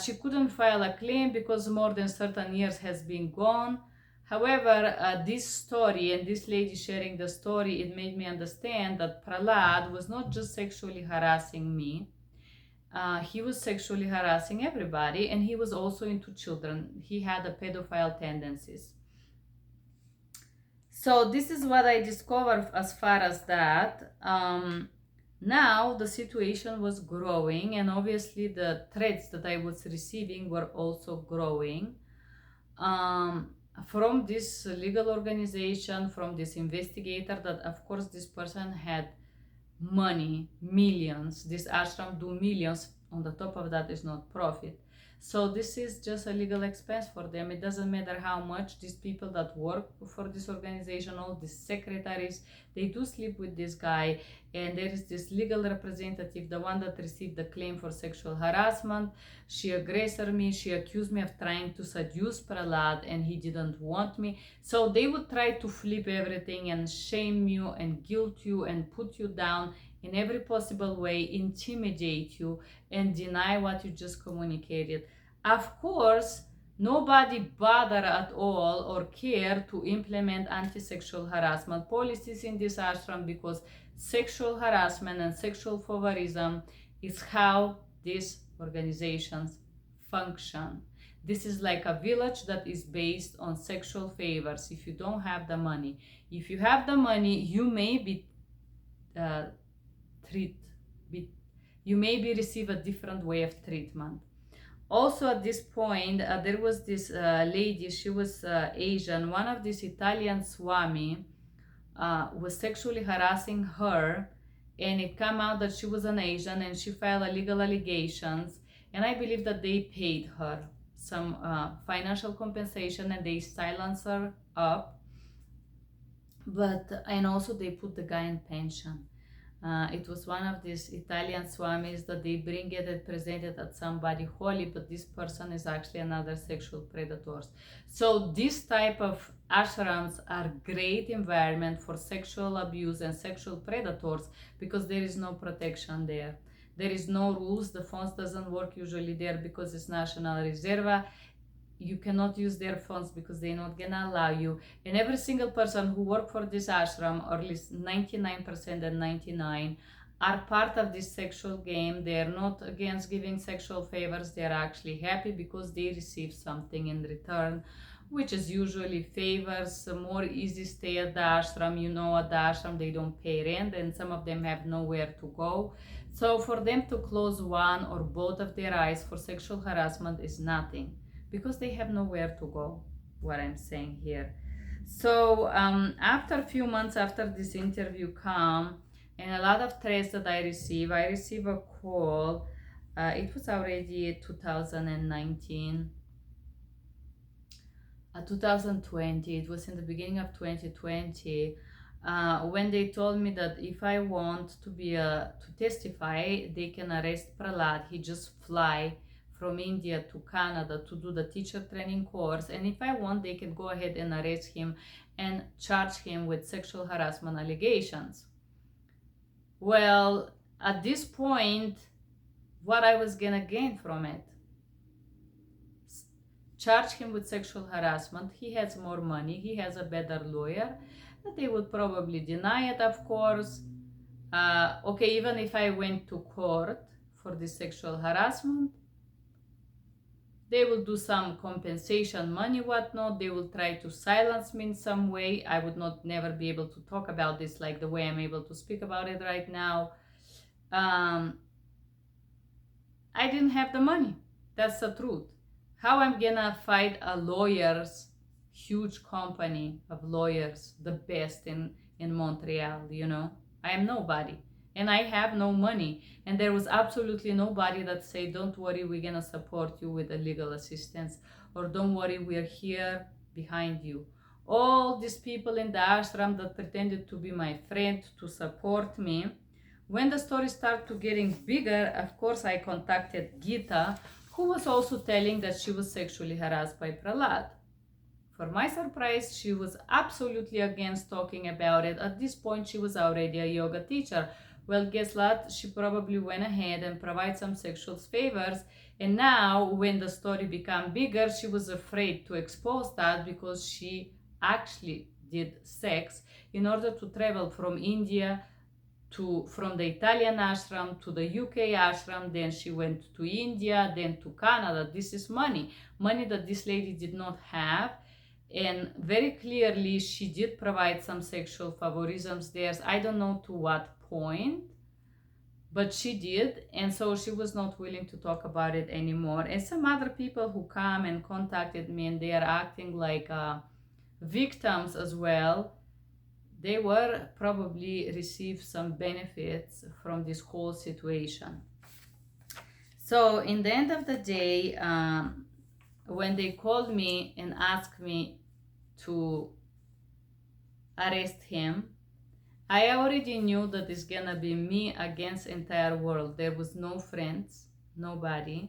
She couldn't file a claim because more than certain years has been gone. However, this story and this lady sharing the story, it made me understand that Prahlad was not just sexually harassing me. He was sexually harassing everybody, and he was also into children. He had a pedophile tendencies. So this is what I discovered as far as that. Now the situation was growing, and obviously the threats that I was receiving were also growing from this legal organization, from this investigator, that of course this person had money, millions. This ashram do millions. On the top of that is not profit. So this is just a legal expense for them. It doesn't matter how much these people that work for this organization, all these secretaries, they do sleep with this guy. And there is this legal representative, the one that received the claim for sexual harassment. She aggressed me. She accused me of trying to seduce Prahlad, and he didn't want me. So they would try to flip everything and shame you and guilt you and put you down in every possible way, intimidate you, and deny what you just communicated. Of course, nobody bothered at all or cared to implement anti-sexual harassment policies in this ashram, because sexual harassment and sexual favorism is how these organizations function. This is like a village that is based on sexual favors. If you don't have the money, if you have the money, you may be you maybe receive a different way of treatment. Also at this point, there was this lady, she was Asian, one of these Italian Swami was sexually harassing her, and it came out that she was an Asian, and she filed illegal allegations, and I believe that they paid her some financial compensation, and they silenced her up, and also they put the guy in pension. It was one of these Italian swamis that they bring it and present it as somebody holy, but this person is actually another sexual predator. So this type of ashrams are great environment for sexual abuse and sexual predators, because there is no protection there. There is no rules. The phones doesn't work usually there because it's national reserve. You cannot use their phones because they're not gonna allow you. And every single person who work for this ashram, or at least 99% and 99, are part of this sexual game. They are not against giving sexual favors. They are actually happy because they receive something in return, which is usually favors, a more easy stay at the ashram. You know, at the ashram they don't pay rent, and some of them have nowhere to go. So for them to close one or both of their eyes for sexual harassment is nothing, because they have nowhere to go, what I'm saying here. So after a few months after this interview come, and a lot of threats that I receive a call. It was already 2019. 2020, it was in the beginning of 2020, when they told me that if I want to testify, they can arrest Prahlad. He just fly from India to Canada to do the teacher training course, and if I want, they can go ahead and arrest him and charge him with sexual harassment allegations. Well, at this point, what I was gonna gain from it? Charge him with sexual harassment. He has more money, he has a better lawyer. They would probably deny it, of course. Okay, even if I went to court for this sexual harassment, they will do some compensation money, whatnot. They will try to silence me in some way. I would never be able to talk about this like the way I'm able to speak about it right now. I didn't have the money. That's the truth. How I'm gonna fight a lawyer's huge company of lawyers, the best in Montreal, you know? I am nobody. And I have no money. And there was absolutely nobody that said, don't worry, we're gonna support you with the legal assistance, or don't worry, we're here behind you. All these people in the ashram that pretended to be my friend to support me. When the story started to getting bigger, of course, I contacted Gita, who was also telling that she was sexually harassed by Prahlad. For my surprise, she was absolutely against talking about it. At this point, she was already a yoga teacher. Well, guess what? She probably went ahead and provided some sexual favors. And now, when the story became bigger, she was afraid to expose that because she actually did sex in order to travel from India from the Italian ashram to the UK ashram. Then she went to India, then to Canada. This is money that this lady did not have. And very clearly she did provide some sexual favorisms there. I don't know to what point, but she did, and so she was not willing to talk about it anymore. And some other people who come and contacted me, and they are acting like victims as well, they were probably received some benefits from this whole situation. So in the end of the day, when they called me and asked me to arrest him, I already knew that it's gonna be me against entire world. There was no friends, nobody.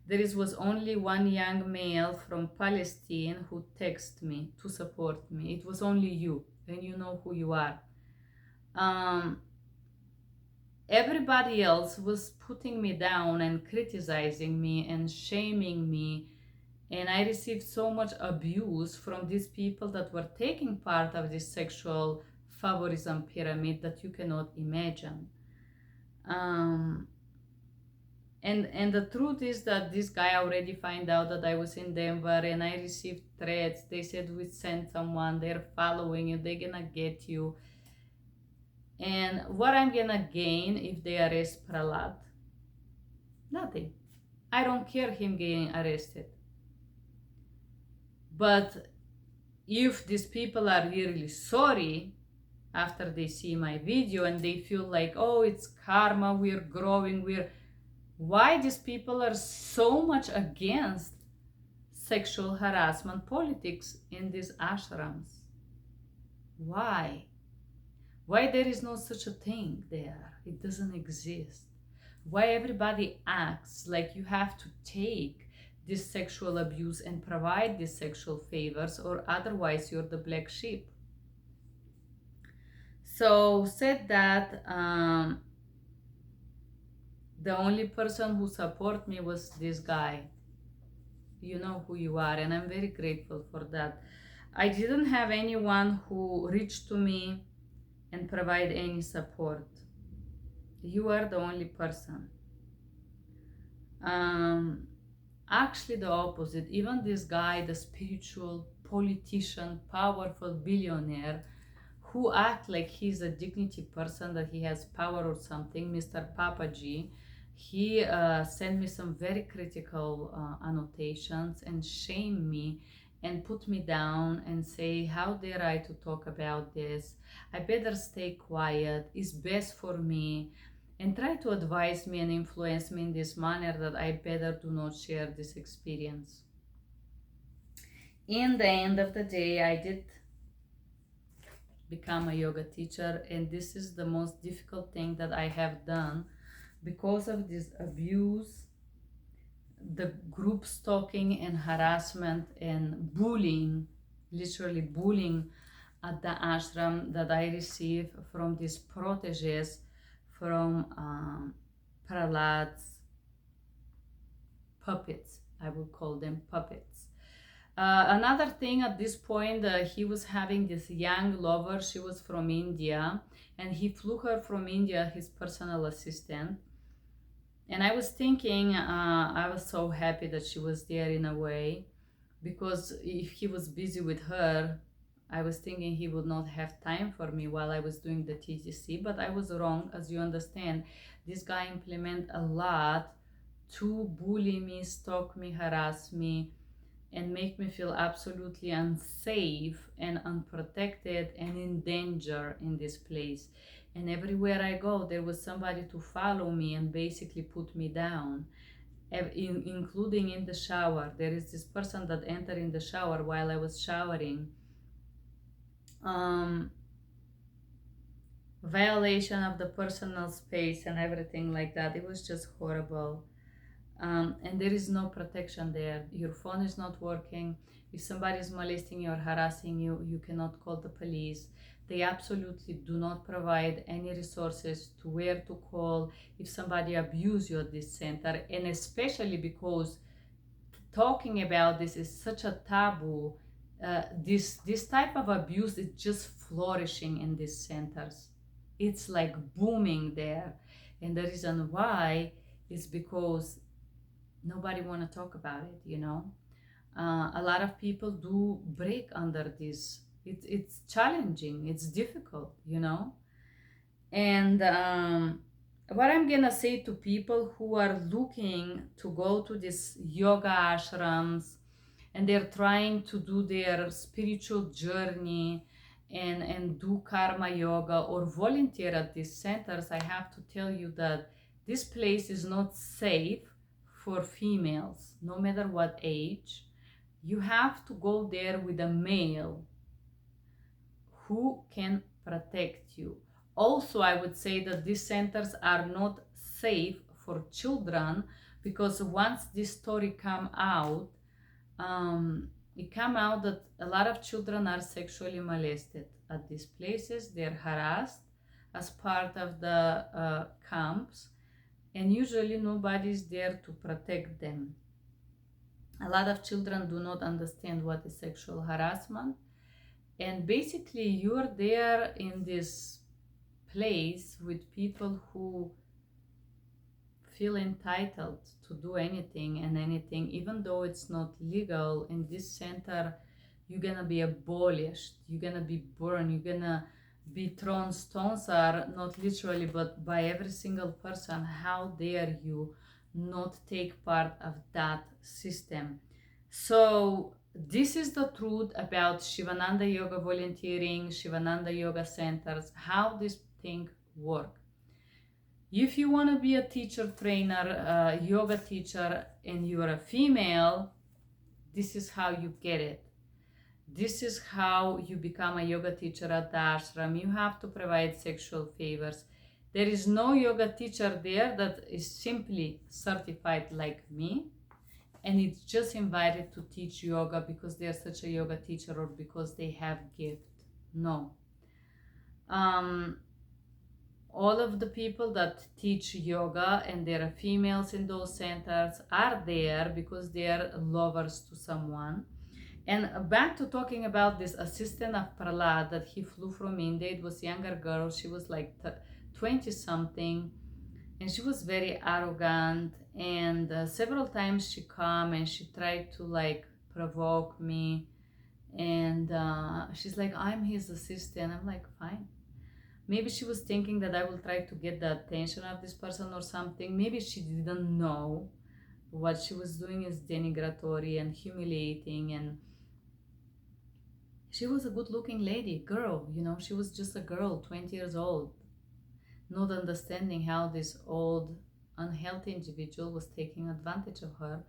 There was only one young male from Palestine who texted me to support me. It was only you, and you know who you are. Everybody else was putting me down and criticizing me and shaming me, and I received so much abuse from these people that were taking part of this sexual favorism pyramid that you cannot imagine. And the truth is that this guy already found out that I was in Denver, and I received threats. They said, we sent someone, they're following you, they're gonna get you. And what I'm gonna gain if they arrest Prahlad? Nothing. I don't care him getting arrested. But if these people are really sorry after they see my video and they feel like, oh, it's karma, we're growing, why these people are so much against sexual harassment politics in these ashrams? Why there is no such a thing there? It doesn't exist. Why everybody acts like you have to take this sexual abuse and provide these sexual favors, or otherwise you're the black sheep? So said that, the only person who supported me was this guy. You know who you are, and I'm very grateful for that. I didn't have anyone who reached to me and provide any support. You are the only person. Actually the opposite. Even this guy, the spiritual politician, powerful billionaire, who act like he's a dignity person, that he has power or something, Mr. Papaji, he sent me some very critical annotations and shamed me and put me down and say, how dare I to talk about this? I better stay quiet. It's best for me. And try to advise me and influence me in this manner that I better do not share this experience. In the end of the day, I did become a yoga teacher, and this is the most difficult thing that I have done because of this abuse, the group stalking and harassment and bullying, literally bullying at the ashram that I receive from these proteges from Prahlad's puppets. I will call them puppets. Another thing, at this point, he was having this young lover. She was from India, and he flew her from India, his personal assistant. And I was thinking, I was so happy that she was there in a way, because if he was busy with her, I was thinking he would not have time for me while I was doing the TTC, but I was wrong. As you understand, this guy implement a lot to bully me, stalk me, harass me, and make me feel absolutely unsafe and unprotected and in danger in this place. And everywhere I go, there was somebody to follow me and basically put me down, including in the shower. There is this person that entered in the shower while I was showering. Violation of the personal space and everything like that. It was just horrible. and there is no protection there. Your phone is not working. If somebody is molesting you or harassing you, you cannot call the police. They absolutely do not provide any resources to where to call if somebody abuses you at this center, and especially because talking about this is such a taboo. This type of abuse is just flourishing in these centers. It's like booming there, and the reason why is because nobody want to talk about it. A lot of people do break under this. It's challenging, it's difficult, and what I'm gonna say to people who are looking to go to these yoga ashrams and they're trying to do their spiritual journey and do karma yoga or volunteer at these centers, I have to tell you that this place is not safe for females, no matter what age. You have to go there with a male who can protect you. Also, I would say that these centers are not safe for children, because once this story come out, it come out that a lot of children are sexually molested at these places. They're harassed as part of the camps, and usually nobody's there to protect them. A lot of children do not understand what is sexual harassment, and basically you're there in this place with people who feel entitled to do anything and anything, even though it's not legal. In this center, you're gonna be abolished, you're gonna be burned, you're gonna be thrown. Stones are not literally, but by every single person. How dare you not take part of that system? So this is the truth about Sivananda Yoga volunteering, Sivananda Yoga centers, how this thing work. If you want to be a teacher, trainer, yoga teacher, and you're a female, this is how you get it. This is how you become a yoga teacher at the ashram. You have to provide sexual favors. There is no yoga teacher there that is simply certified like me, and it's just invited to teach yoga because they're such a yoga teacher or because they have gift. No. All of the people that teach yoga, and there are females in those centers, are there because they are lovers to someone. And back to talking about this assistant of Prahlad that he flew from India. It was a younger girl. She was like 20 something, and she was very arrogant, and several times she come and she tried to like provoke me, and she's like, I'm his assistant. I'm like, fine. Maybe she was thinking that I will try to get the attention of this person or something. Maybe she didn't know what she was doing is denigratory and humiliating. And she was a good looking lady, girl, she was just a girl, 20 years old, not understanding how this old, unhealthy individual was taking advantage of her.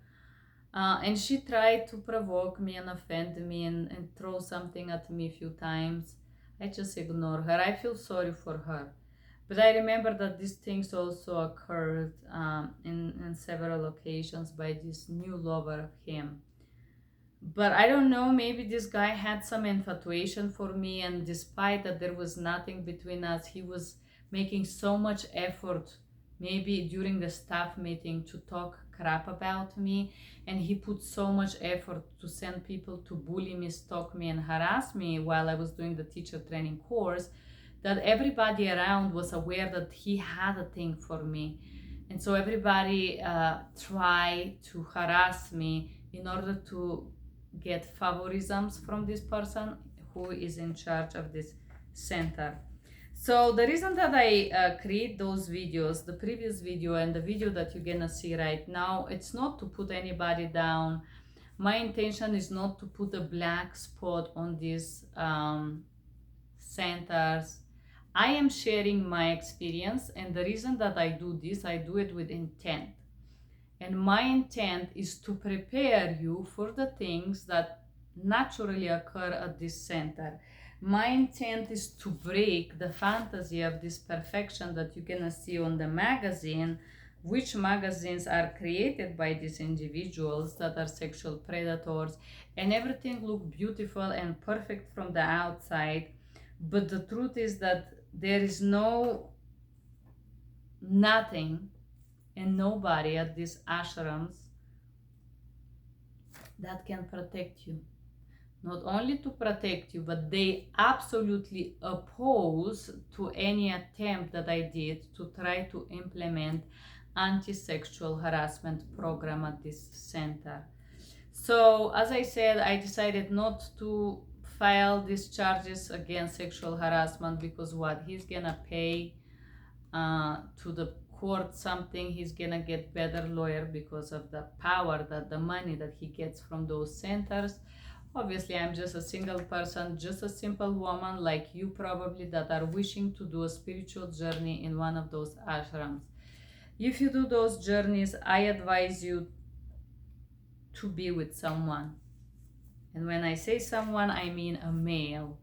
And she tried to provoke me and offend me and throw something at me a few times. I just ignore her. I feel sorry for her. But I remember that these things also occurred in several occasions by this new lover of him. But I don't know, maybe this guy had some infatuation for me, and despite that there was nothing between us, he was making so much effort, maybe during the staff meeting, to talk crap about me, and he put so much effort to send people to bully me, stalk me, and harass me while I was doing the teacher training course, that everybody around was aware that he had a thing for me. And so everybody tried to harass me in order to get favorisms from this person who is in charge of this center. So the reason that I create those videos, the previous video and the video that you're gonna see right now, it's not to put anybody down. My intention is not to put a black spot on these centers. I am sharing my experience, and the reason that I do this, I do it with intent. And my intent is to prepare you for the things that naturally occur at this center. My intent is to break the fantasy of this perfection that you're gonna see on the magazine which magazines are created by these individuals that are sexual predators, and everything look beautiful and perfect from the outside, but the truth is that there is nothing and nobody at these ashrams that can protect you. Not only to protect you, but they absolutely oppose to any attempt that I did to try to implement anti-sexual harassment program at this center. So as I said, I decided not to file these charges against sexual harassment because what he's gonna pay to the court something, he's gonna get better lawyer because of the power, that the money that he gets from those centers. Obviously, I'm just a single person, just a simple woman like you probably, that are wishing to do a spiritual journey in one of those ashrams. If you do those journeys, I advise you to be with someone. And when I say someone, I mean a male.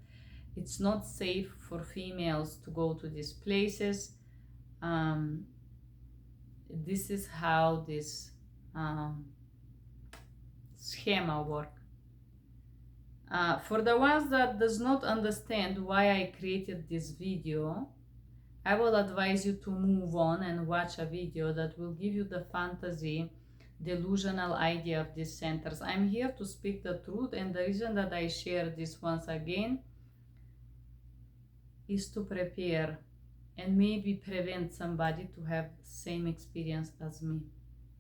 It's not safe for females to go to these places. This is how this schema works. For the ones that does not understand why I created this video, I will advise you to move on and watch a video that will give you the fantasy, delusional idea of these centers. I'm here to speak the truth, and the reason that I share this once again is to prepare and maybe prevent somebody to have same experience as me.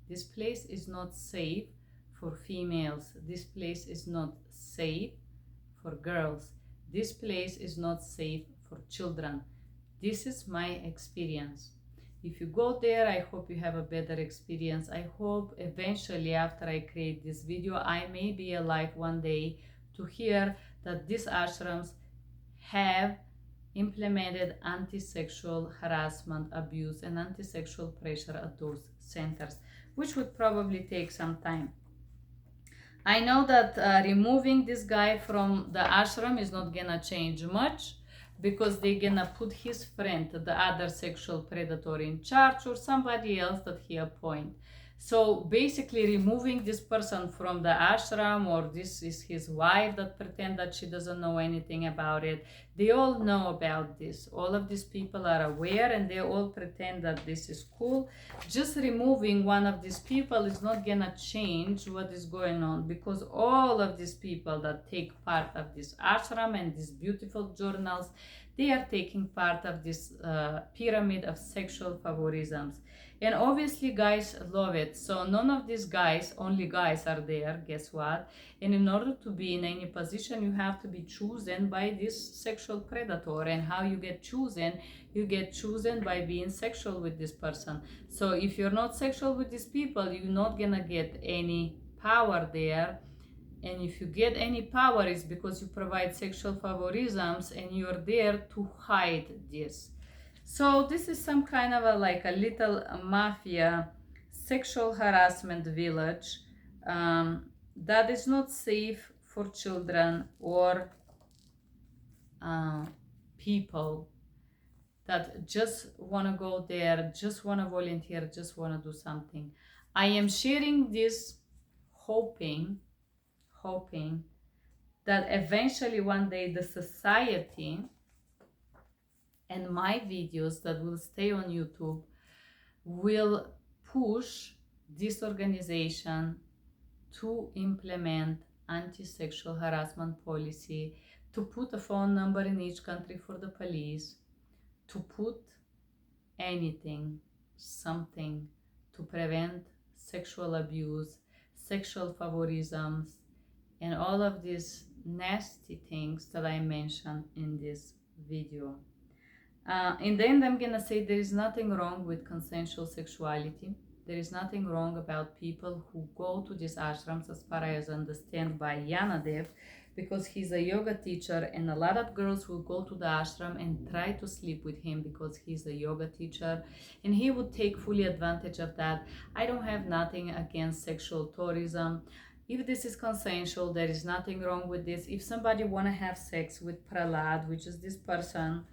This place is not safe for females. This place is not safe for girls. This place is not safe for children. This is my experience. If you go there, I hope you have a better experience. I hope eventually, after I create this video, I may be alive one day to hear that these ashrams have implemented anti-sexual harassment, abuse, and anti-sexual pressure at those centers, which would probably take some time. I know that removing this guy from the ashram is not gonna change much, because they're gonna put his friend, the other sexual predator, in charge, or somebody else that he appoint. So basically removing this person from the ashram, or this is his wife that pretend that she doesn't know anything about it. They all know about this. All of these people are aware, and they all pretend that this is cool. Just removing one of these people is not gonna change what is going on, because all of these people that take part of this ashram and these beautiful journals, they are taking part of this pyramid of sexual favorisms. And obviously guys love it. So none of these guys, only guys are there, guess what? And in order to be in any position, you have to be chosen by this sexual predator. And how you get chosen? You get chosen by being sexual with this person. So if you're not sexual with these people, you're not gonna get any power there. And if you get any power, it's because you provide sexual favorisms, and you're there to hide this. So this is some kind of a little mafia sexual harassment village that is not safe for children or people that just want to go there, just want to volunteer, just want to do something. I am sharing this hoping that eventually one day the society and my videos that will stay on YouTube will push this organization to implement anti-sexual harassment policy, to put a phone number in each country for the police, to put anything, something to prevent sexual abuse, sexual favorisms, and all of these nasty things that I mentioned in this video. In the end, I'm gonna say there is nothing wrong with consensual sexuality. There is nothing wrong about people who go to these ashrams, as far as I understand by Yanadev, because he's a yoga teacher, and a lot of girls will go to the ashram and try to sleep with him because he's a yoga teacher, and he would take fully advantage of that. I don't have nothing against sexual tourism. If this is consensual, there is nothing wrong with this. If somebody want to have sex with Prahlad, which is this person,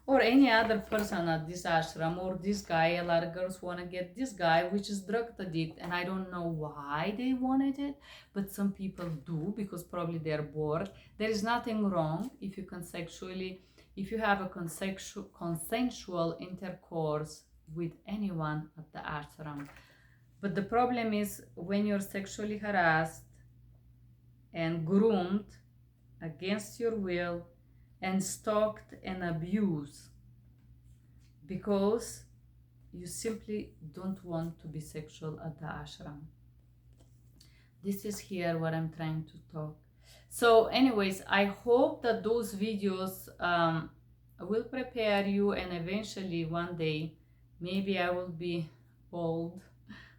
or any other person at this ashram, or this guy. A lot of girls want to get this guy, which is drug addict, and I don't know why they wanted it, but some people do, because probably they're bored. There is nothing wrong if you if you have a consensual intercourse with anyone at the ashram. But the problem is when you're sexually harassed and groomed against your will and stalked and abused because you simply don't want to be sexual at the ashram. This is here what I'm trying to talk. So anyways, I hope that those videos will prepare you, and eventually one day, maybe I will be old,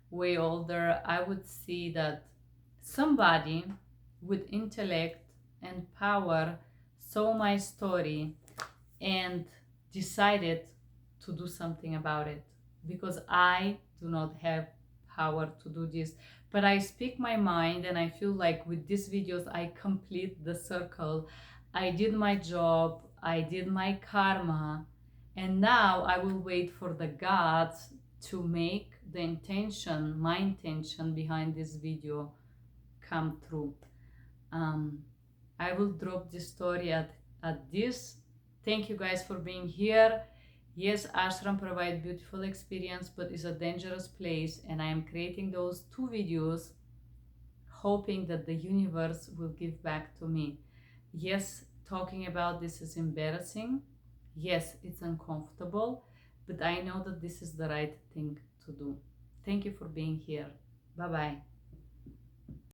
way older, I would see that somebody with intellect and power saw my story and decided to do something about it, because I do not have power to do this. But I speak my mind, and I feel like with these videos I complete the circle. I did my job, I did my karma, and now I will wait for the gods to make the intention, my intention behind this video, come true. I will drop this story at this. Thank you guys for being here. Yes, ashram provides beautiful experience, but it's a dangerous place, and I am creating those 2 videos hoping that the universe will give back to me. Yes, talking about this is embarrassing. Yes, it's uncomfortable, but I know that this is the right thing to do. Thank you for being here. Bye-bye.